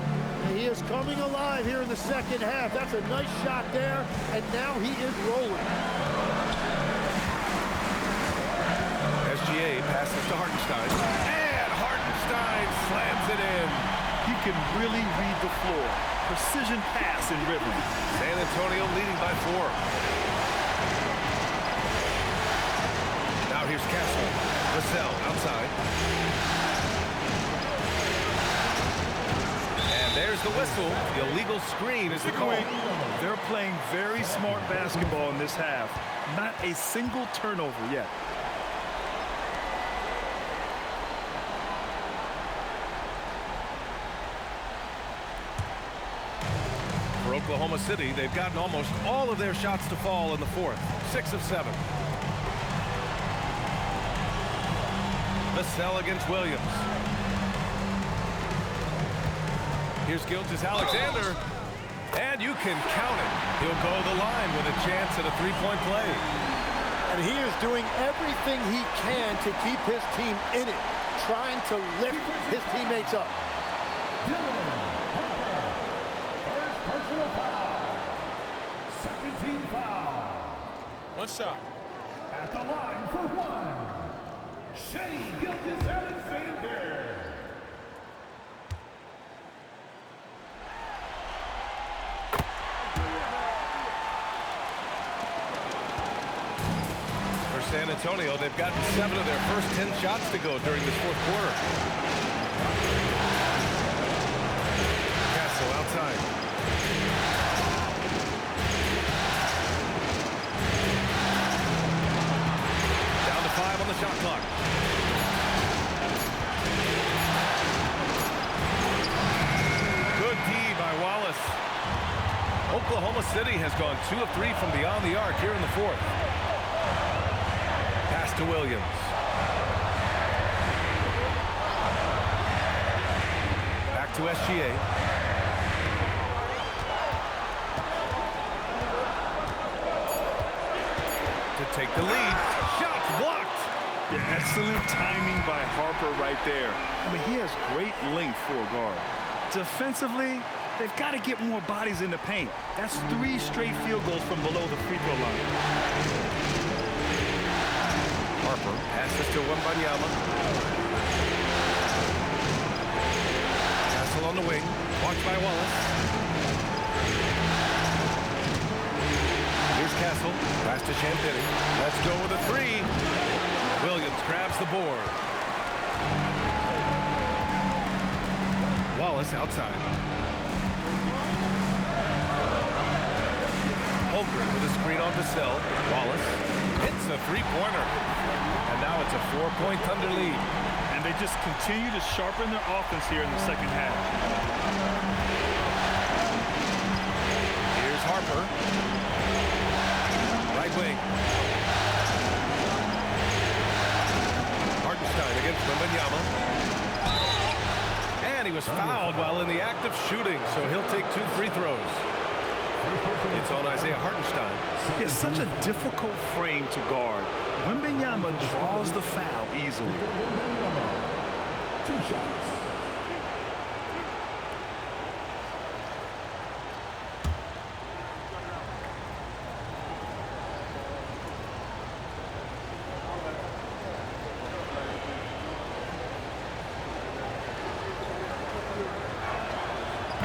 He is coming alive here in the second half. That's a nice shot there, and now he is rolling. SGA passes to Hartenstein. And Hartenstein slams it in. He can really read the floor. Precision pass in rhythm. San Antonio leading by 4. Now here's Castle. Vassell outside. And there's the whistle. The illegal screen is the call. They're playing very smart basketball in this half. Not a single turnover yet. For Oklahoma City, they've gotten almost all of their shots to fall in the 4th. 6 of 7. Vassell against Williams. Here's Gilgeous-Alexander. And you can count it. He'll go to the line with a chance at a three-point play. And he is doing everything he can to keep his team in it, trying to lift his teammates up. First personal foul. Second team foul. One shot. At the line for one. Shea Gilgeous-Alexander. San Antonio, they've gotten 7 of their first 10 shots to go during this fourth quarter. Castle outside. Down to 5 on the shot clock. Good D by Wallace. Oklahoma City has gone 2 of 3 from beyond the arc here in the fourth. Pass to Williams. Back to SGA. To take the lead. Shots blocked. Yeah, excellent timing by Harper right there. I mean, he has great length for a guard. Defensively, they've got to get more bodies in the paint. That's 3 straight field goals from below the free throw line. Harper passes to Wembanyama. Castle on the wing. Watched by Wallace. Here's Castle. Pass to Champagny. Let's go with a 3. Williams grabs the board. Wallace outside. Holmgren with a screen on Vassell. Wallace hits a three-pointer. And now it's a 4-point Thunder lead. And they just continue to sharpen their offense here in the second half. Here's Harper. Right wing. Hartenstein against Wembanyama. And he was fouled while in the act of shooting, so he'll take 2 free throws. It's on Isaiah Hartenstein. It's such a difficult frame to guard. Wembanyama draws the foul easily. 2 shots.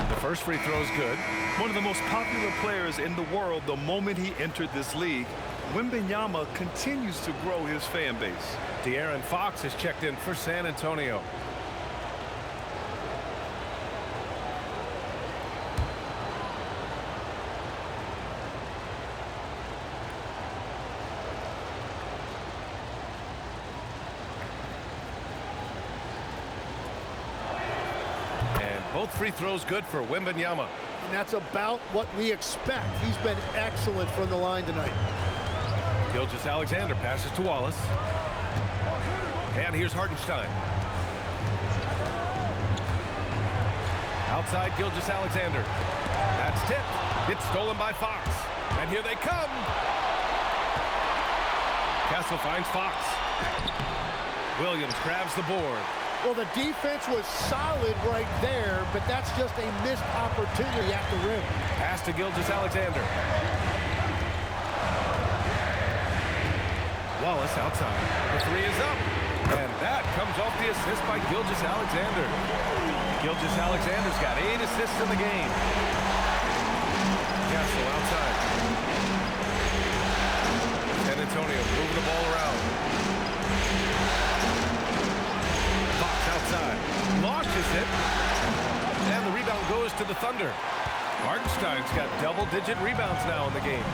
The first free throw is good. One of the most popular players in the world the moment he entered this league, Wembanyama continues to grow his fan base. De'Aaron Fox has checked in for San Antonio. And both free throws good for Wembanyama. And that's about what we expect. He's been excellent from the line tonight. Gilgeous-Alexander passes to Wallace. And here's Hartenstein. Outside Gilgeous-Alexander. That's tipped. It's stolen by Fox. And here they come. Castle finds Fox. Williams grabs the board. Well, the defense was solid right there, but that's just a missed opportunity at the rim. Pass to Gilgeous-Alexander. Wallace outside. The 3 is up. And that comes off the assist by Gilgeous-Alexander. Gilgeous-Alexander's got 8 assists in the game. Castle outside. San Antonio moving the ball around. Fox outside. Launches it. And the rebound goes to the Thunder. Hartenstein's got double-digit rebounds now in the game.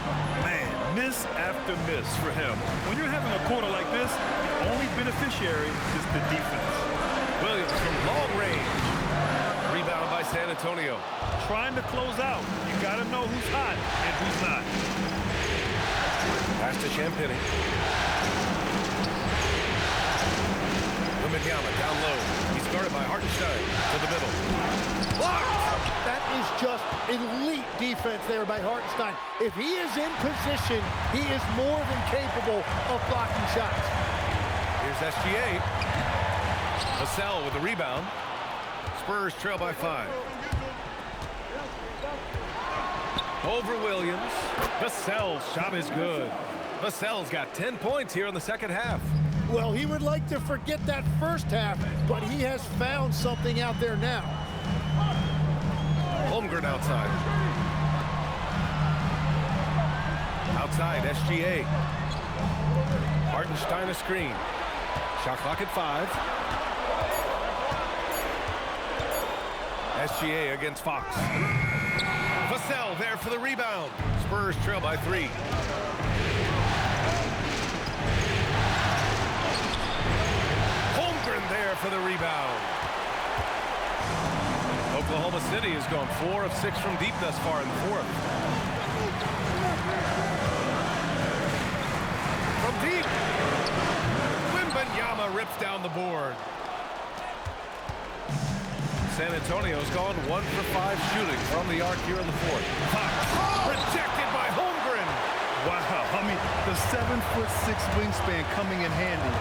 Man, miss after miss for him. When you're having a quarter like this, the only beneficiary is the defense. Williams from long range. Rebound by San Antonio. Trying to close out. You got to know who's hot and who's not. Pass to Champagny. Wembanyama down low. He's guarded by Hartenstein to the middle. Blocked! That is just elite defense there by Hartenstein. If he is in position, he is more than capable of blocking shots. Here's SGA. Vassell with the rebound. Spurs trail by 5. Over Williams. Vassell's shot is good. Vassell's got 10 points here in the second half. Well, he would like to forget that first half, but he has found something out there now. Holmgren outside. Outside, SGA. Hartenstein a screen. Shot clock at 5. SGA against Fox. Vassell there for the rebound. Spurs trail by 3. Holmgren there for the rebound. Oklahoma City has gone 4 of 6 from deep thus far in the fourth. From deep. Wembanyama rips down the board. San Antonio's gone 1 for 5 shooting from the arc here in the fourth. Fox rejected by Holmgren. Wow, I mean, the 7'6" wingspan coming in handy.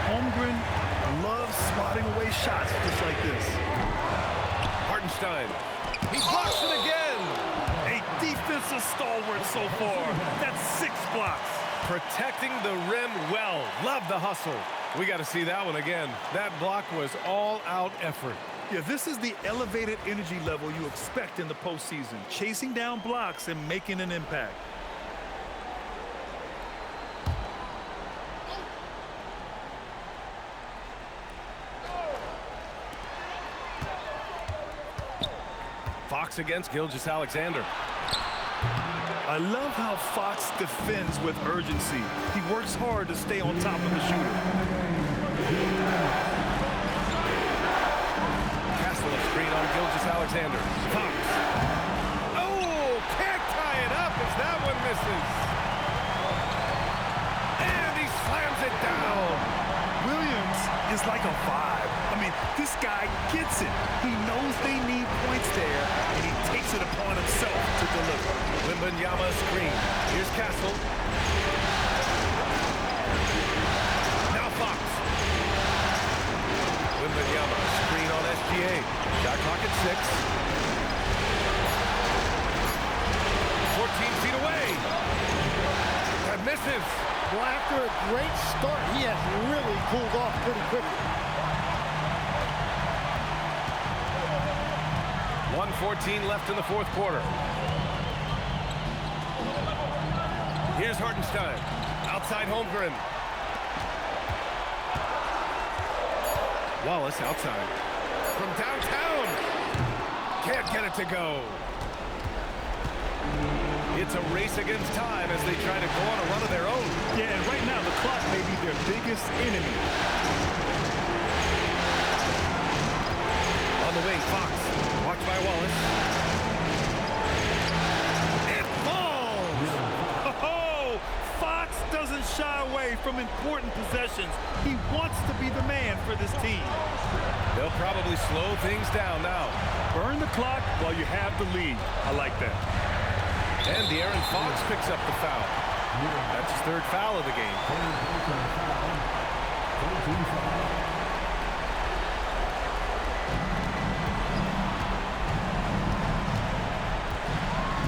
Holmgren loves swatting away shots just like this. Hartenstein. He blocks it again. A defensive stalwart so far. That's 6 blocks. Protecting the rim well. Love the hustle. We got to see that one again. That block was all-out effort. Yeah, this is the elevated energy level you expect in the postseason. Chasing down blocks and making an impact. Fox against Gilgeous-Alexander. I love how Fox defends with urgency. He works hard to stay on top of the shooter. Castle a screen on Gilgeous-Alexander. Fox. Oh, can't tie it up as that one misses. And he slams it down. Williams is like a vibe. I mean, this guy gets it. He knows they need points there, and he takes it upon himself to deliver. Wembanyama screen. Here's Castle. Now Fox. Wembanyama screen on SGA. Shot clock at 6. 14 feet away. That misses. Well, after a great start, he has really cooled off pretty quickly. 1:14 left in the fourth quarter. Here's Hartenstein. Outside Holmgren. Wallace outside. From downtown. Can't get it to go. It's a race against time as they try to go on a run of their own. Yeah, and right now the clock may be their biggest enemy. On the wing, Fox. Watched by Wallace. It falls! Oh, Fox doesn't shy away from important possessions. He wants to be the man for this team. They'll probably slow things down now. Burn the clock while you have the lead. I like that. And De'Aaron Fox picks up the foul. That's his 3rd foul of the game.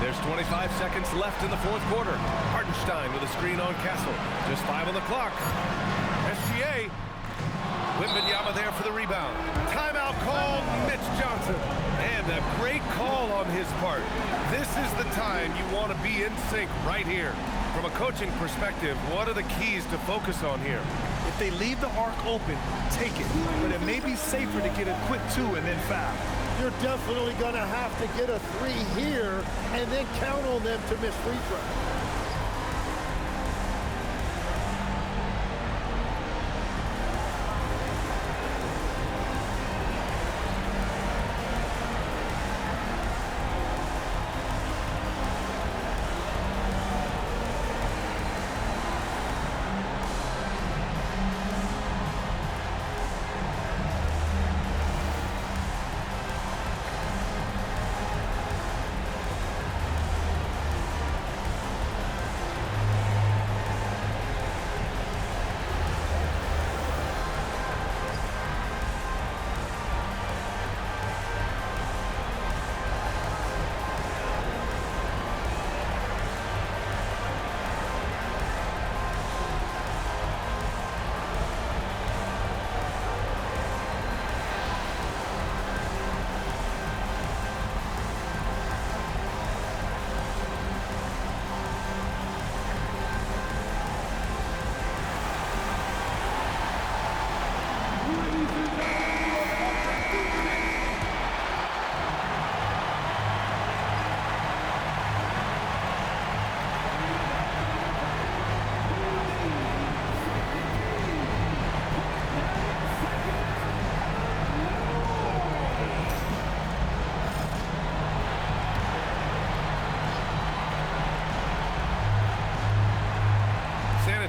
There's 25 seconds left in the fourth quarter. Hartenstein with a screen on Castle. Just 5 on the clock. SGA. Wembanyama there for the rebound. Timeout called, Mitch Johnson. And a great call on his part. This is the time you want to be in sync right here. From a coaching perspective, what are the keys to focus on here? If they leave the arc open, take it. But it may be safer to get a quick 2 and then foul. You're definitely going to have to get a 3 here and then count on them to miss free throws.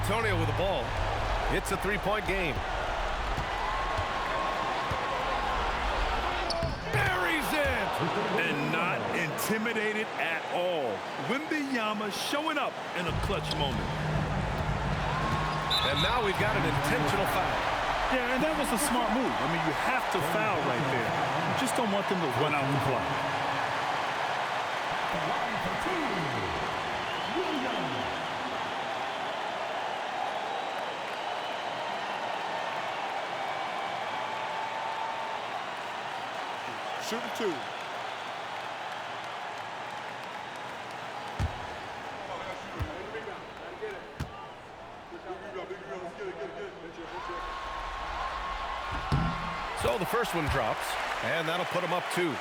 Antonio with the ball. It's a three-point game. Buries it! And not intimidated at all. Wembanyama showing up in a clutch moment. And now we've got an intentional foul. Yeah, and that was a smart move. I mean, you have to foul right there. You just don't want them to run out the clock. Shooting two. So the first one drops, and that'll put him up 2.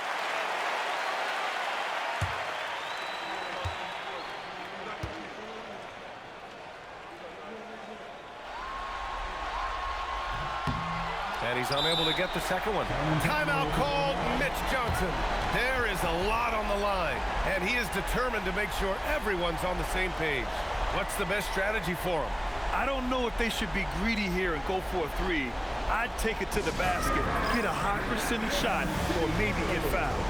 And he's unable to get the second one. Timeout called, Mitch Johnson. There is a lot on the line, and he is determined to make sure everyone's on the same page. What's the best strategy for him? I don't know if they should be greedy here and go for a 3. I'd take it to the basket, get a high percentage shot, or maybe get fouled.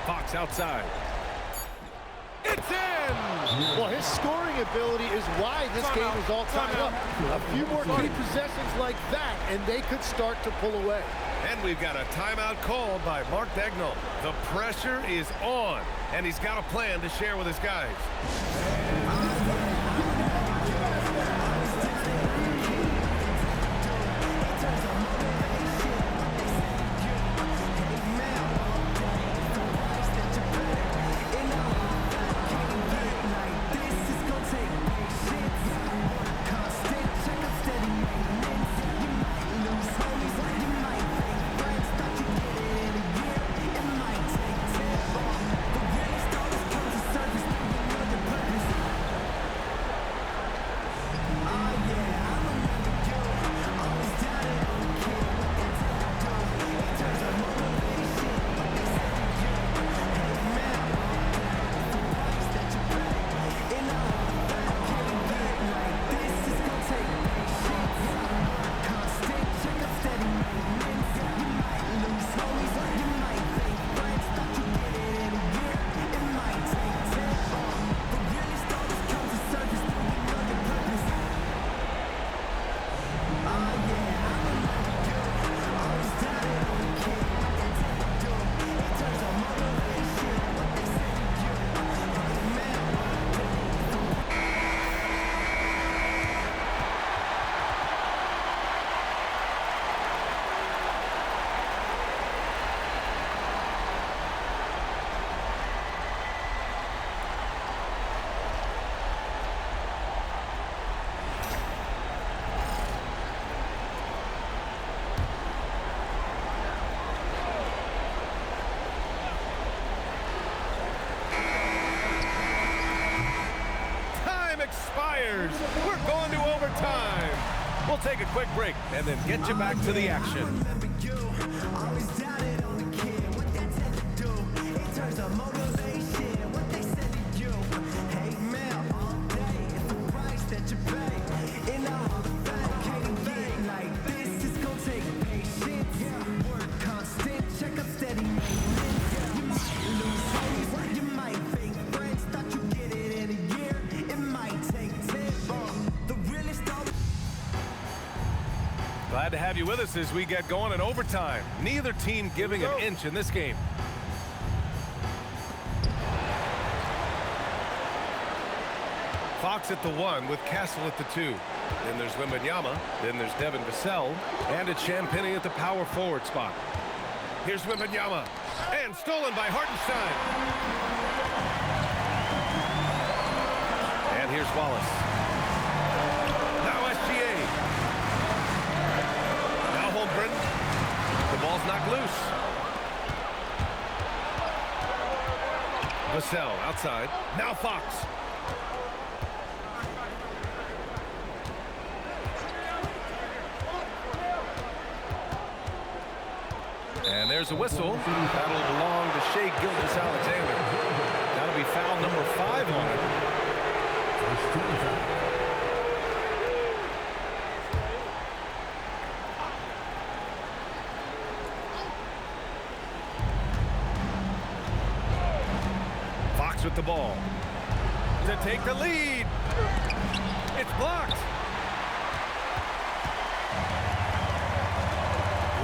Fox outside. It's in! Well, his scoring ability is why this game is all tied up. A few more key possessions like that, and they could start to pull away. And we've got a timeout called by Mark Daigneault. The pressure is on, and he's got a plan to share with his guys. overtime. We'll take a quick break and then get you back to the action. Glad to have you with us as we get going in overtime. Neither team giving an inch in this game. Fox at the 1 with Castle at the 2. Then there's Wembanyama. Then there's Devin Vassell. And it's Champagnie at the power forward spot. Here's Wembanyama. And stolen by Hartenstein. And here's Wallace. Now SGA. Now Holmgren. The ball's knocked loose. Vassell outside. Now Fox. And there's a whistle. That'll belong to Shai Gilgeous-Alexander. That'll be foul number 5 on him. Fox with the ball. To take the lead. It's blocked.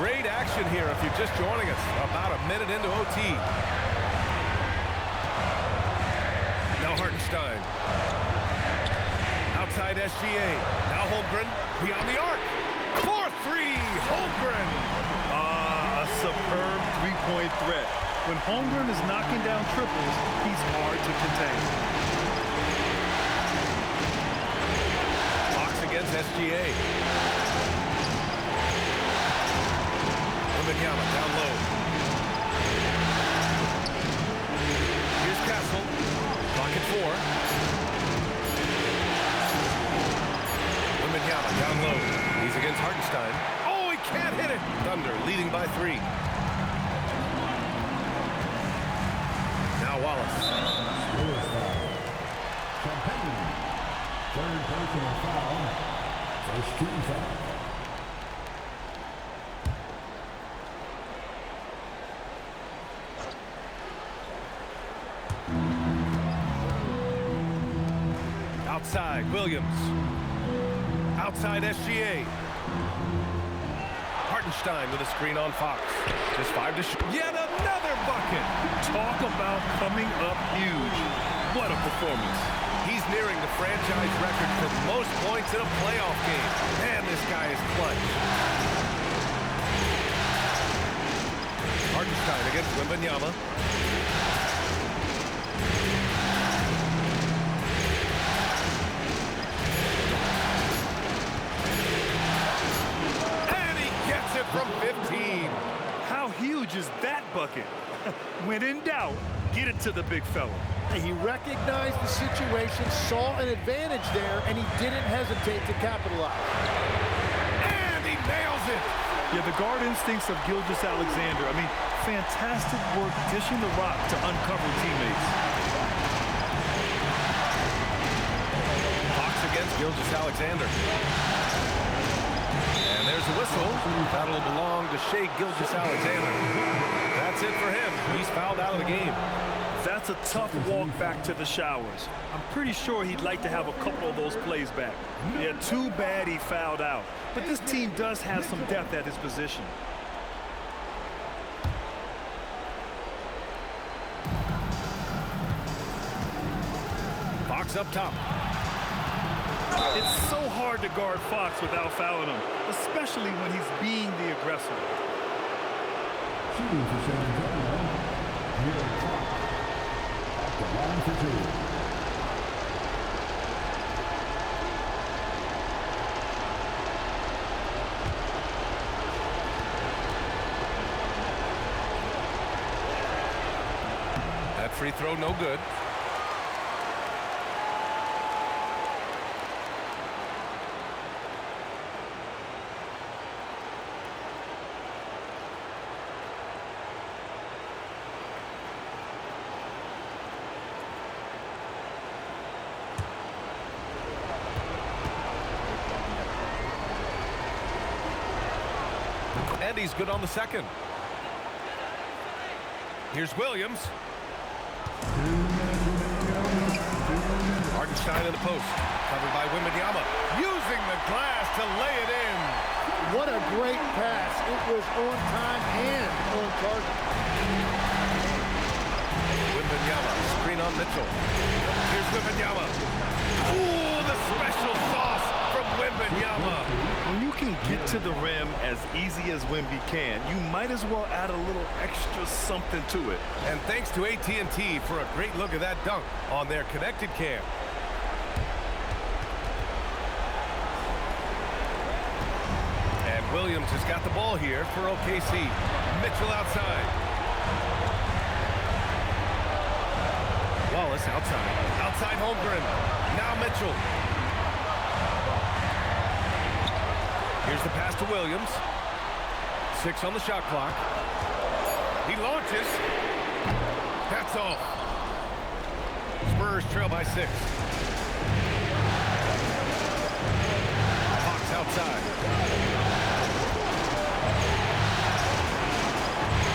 Great action here if you're just joining us. About a minute into OT. Now Hartenstein. Outside SGA. Now Holmgren beyond the arc. 4-3 Holmgren. A superb three-point threat. When Holmgren is knocking down triples, he's hard to contain. Fox against SGA. Wembanyama down low. Here's Castle. Clock at 4. Wembanyama down low. He's against Hartenstein. Oh, he can't hit it. Thunder leading by 3. Now Wallace. Spurs foul. Champagnie. Third personal foul. First team foul. Outside, Williams. Outside, SGA. Hartenstein with a screen on Fox. Just 5 to shoot. Yet another bucket. Talk about coming up huge. What a performance. He's nearing the franchise record for most points in a playoff game. And this guy is clutch. Hartenstein against Wembanyama. From 15. How huge is that bucket? When in doubt, get it to the big fella. He recognized the situation, saw an advantage there, and he didn't hesitate to capitalize. And he nails it. Yeah, the guard instincts of Gilgeous-Alexander. I mean, fantastic work dishing the rock to uncover teammates. Fox against Gilgeous-Alexander. And there's a whistle. That'll belong to Shai Gilgeous-Alexander. That's it for him. He's fouled out of the game. That's a tough walk back to the showers. I'm pretty sure he'd like to have a couple of those plays back. Yeah, too bad he fouled out. But this team does have some depth at his position. Fox up top. It's so hard to guard Fox without fouling him, especially when he's being the aggressor. Shooting for San Antonio. Here Fox. At the line for 2. That free throw no good. And he's good on the second. Here's Williams. Hartenstein in the post. Covered by Wembanyama. Using the glass to lay it in. What a great pass. It was on time and on target. Wembanyama. Screen on Mitchell. Here's Wembanyama. Ooh, the special sauce from Wembanyama. When you can get to the rim as easy as Wemby can, you might as well add a little extra something to it. And thanks to AT&T for a great look at that dunk on their connected cam. And Williams has got the ball here for OKC. Mitchell outside. Wallace outside. Outside Holmgren. Now Mitchell. Here's the pass to Williams. 6 on the shot clock. He launches. That's off. Spurs trail by 6. Fox outside.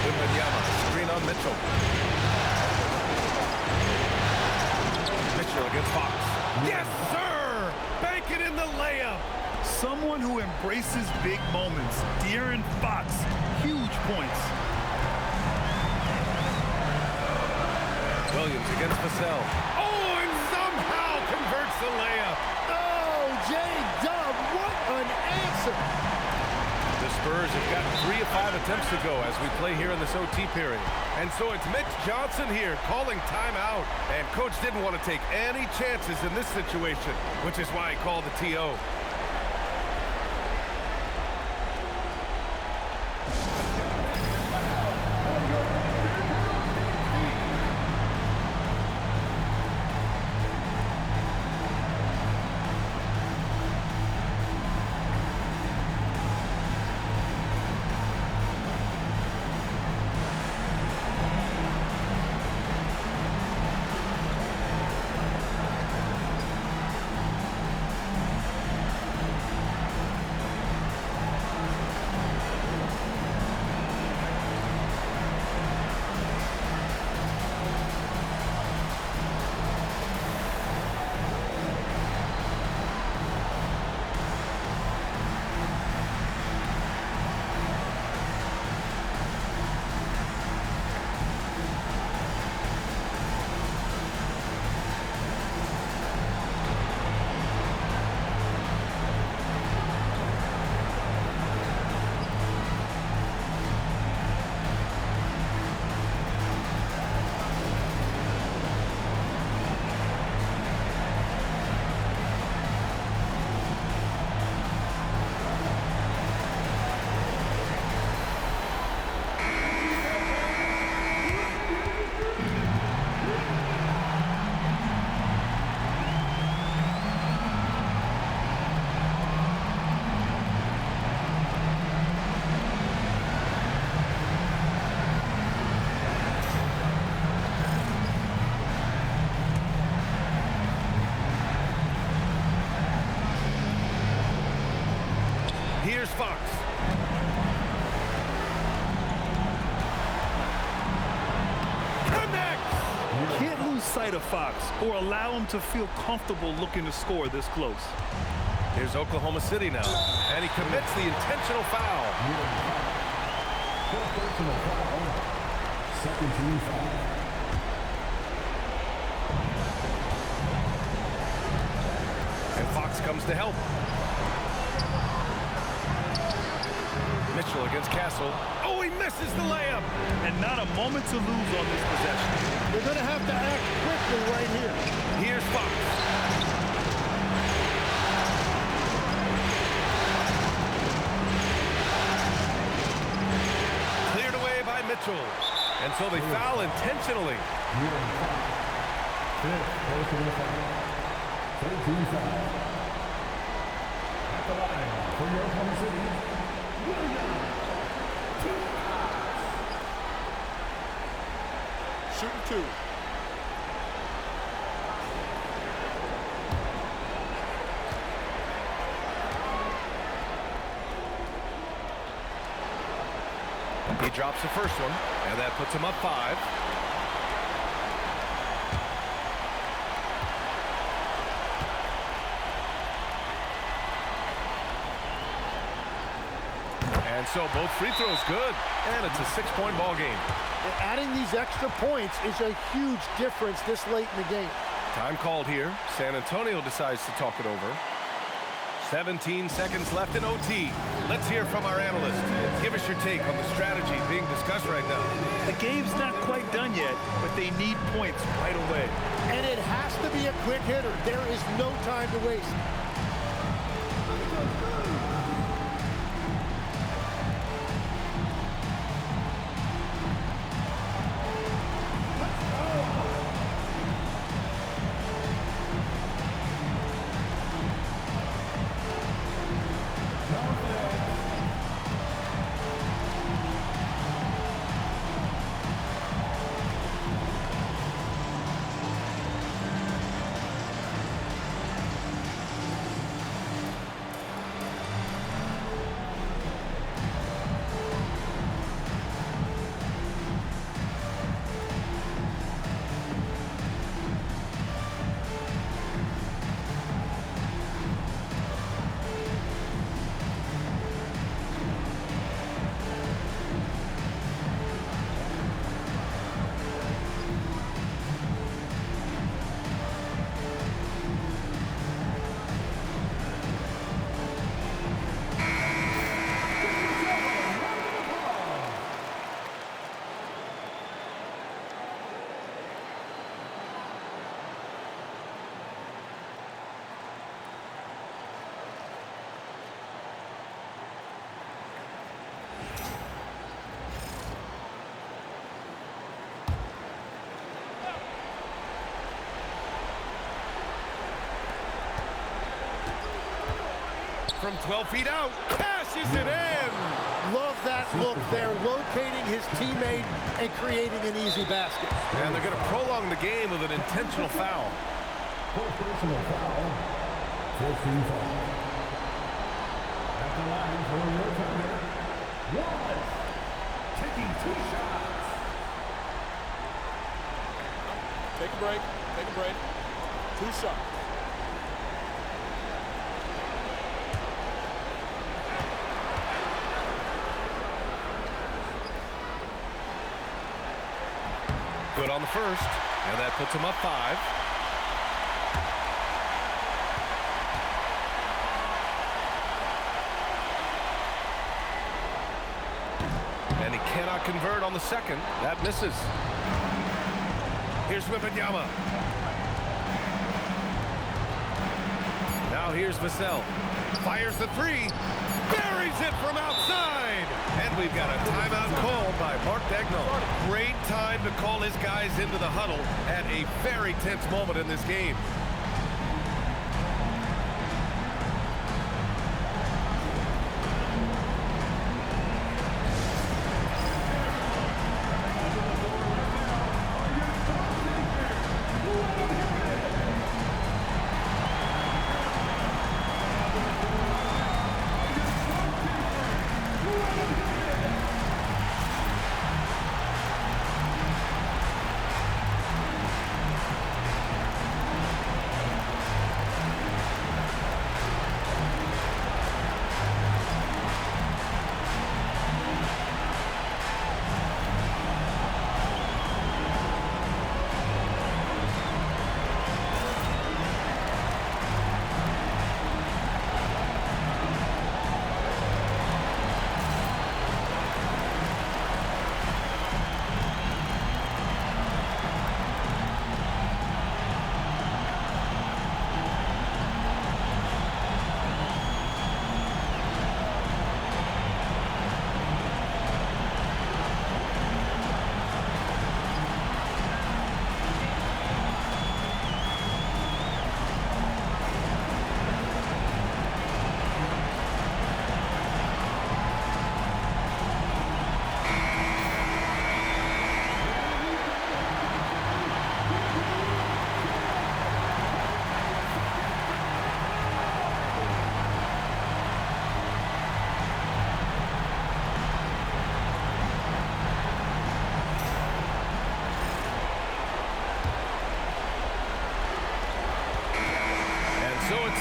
Wembanyama, screen on Mitchell. Mitchell against Fox. Yes, sir! Bank it in the layup. Someone who embraces big moments. De'Aaron Fox, huge points. Williams against Vassell. Oh, and somehow converts the layup. Oh, J-Dub, what an answer. The Spurs have got 3 of 5 attempts to go as we play here in this OT period. And so it's Mitch Johnson here calling timeout. And coach didn't want to take any chances in this situation, which is why he called the TO. Here's Fox. Connects! Can't lose sight of Fox or allow him to feel comfortable looking to score this close. Here's Oklahoma City now, and he commits the intentional foul. Personal foul. Second team foul. And Fox comes to help. Mitchell against Castle. Oh, he misses the layup. And not a moment to lose on this possession. They're going to have to act quickly right here. Here's Fox. Cleared away by Mitchell. And so they foul intentionally. Fifth personal foul. 13 foul. At the line for your Oklahoma City. Shooting 2. He drops the first one, and that puts him up 5. And so both free throws good, and it's a 6-point ball game. And adding these extra points is a huge difference this late in the game. Time called here. San Antonio decides to talk it over. 17 seconds left in OT. Let's hear from our analyst. Give us your take on the strategy being discussed right now. The game's not quite done yet, but they need points right away. And it has to be a quick hitter. There is no time to waste. From 12 feet out, cashes it in. Love that look there, locating his teammate and creating an easy basket. And they're going to prolong the game with an intentional foul. Personal foul. 14 foul. At the line for your opponent, Wallace, taking 2 shots. Take a break. Take a break. 2 shots. Good on the first, and that puts him up 5. And he cannot convert on the second. That misses. Here's Wembanyama. Now here's Vassell. Fires the 3. Buries it from outside. And we've got a timeout called by Mark Daigneault. Great time to call his guys into the huddle at a very tense moment in this game.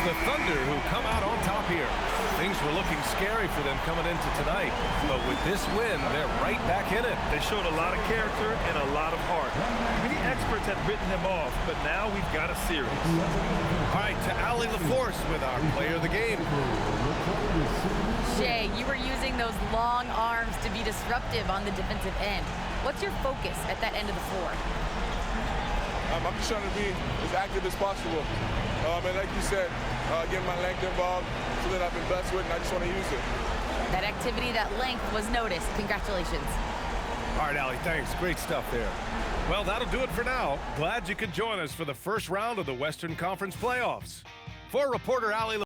The Thunder, who come out on top here. Things were looking scary for them coming into tonight, but with this win, they're right back in it. They showed a lot of character and a lot of heart. Many experts had written them off, but now we've got a series. All right, to Allie LaForce with our player of the game. Shea, you were using those long arms to be disruptive on the defensive end. What's your focus at that end of the floor? I'm just trying to be as active as possible. And like you said, getting my length involved, something I've been blessed with, and I just want to use it. That activity, that length was noticed. Congratulations. All right, Allie, thanks. Great stuff there. Well, that'll do it for now. Glad you could join us for the first round of the Western Conference playoffs. For reporter Allie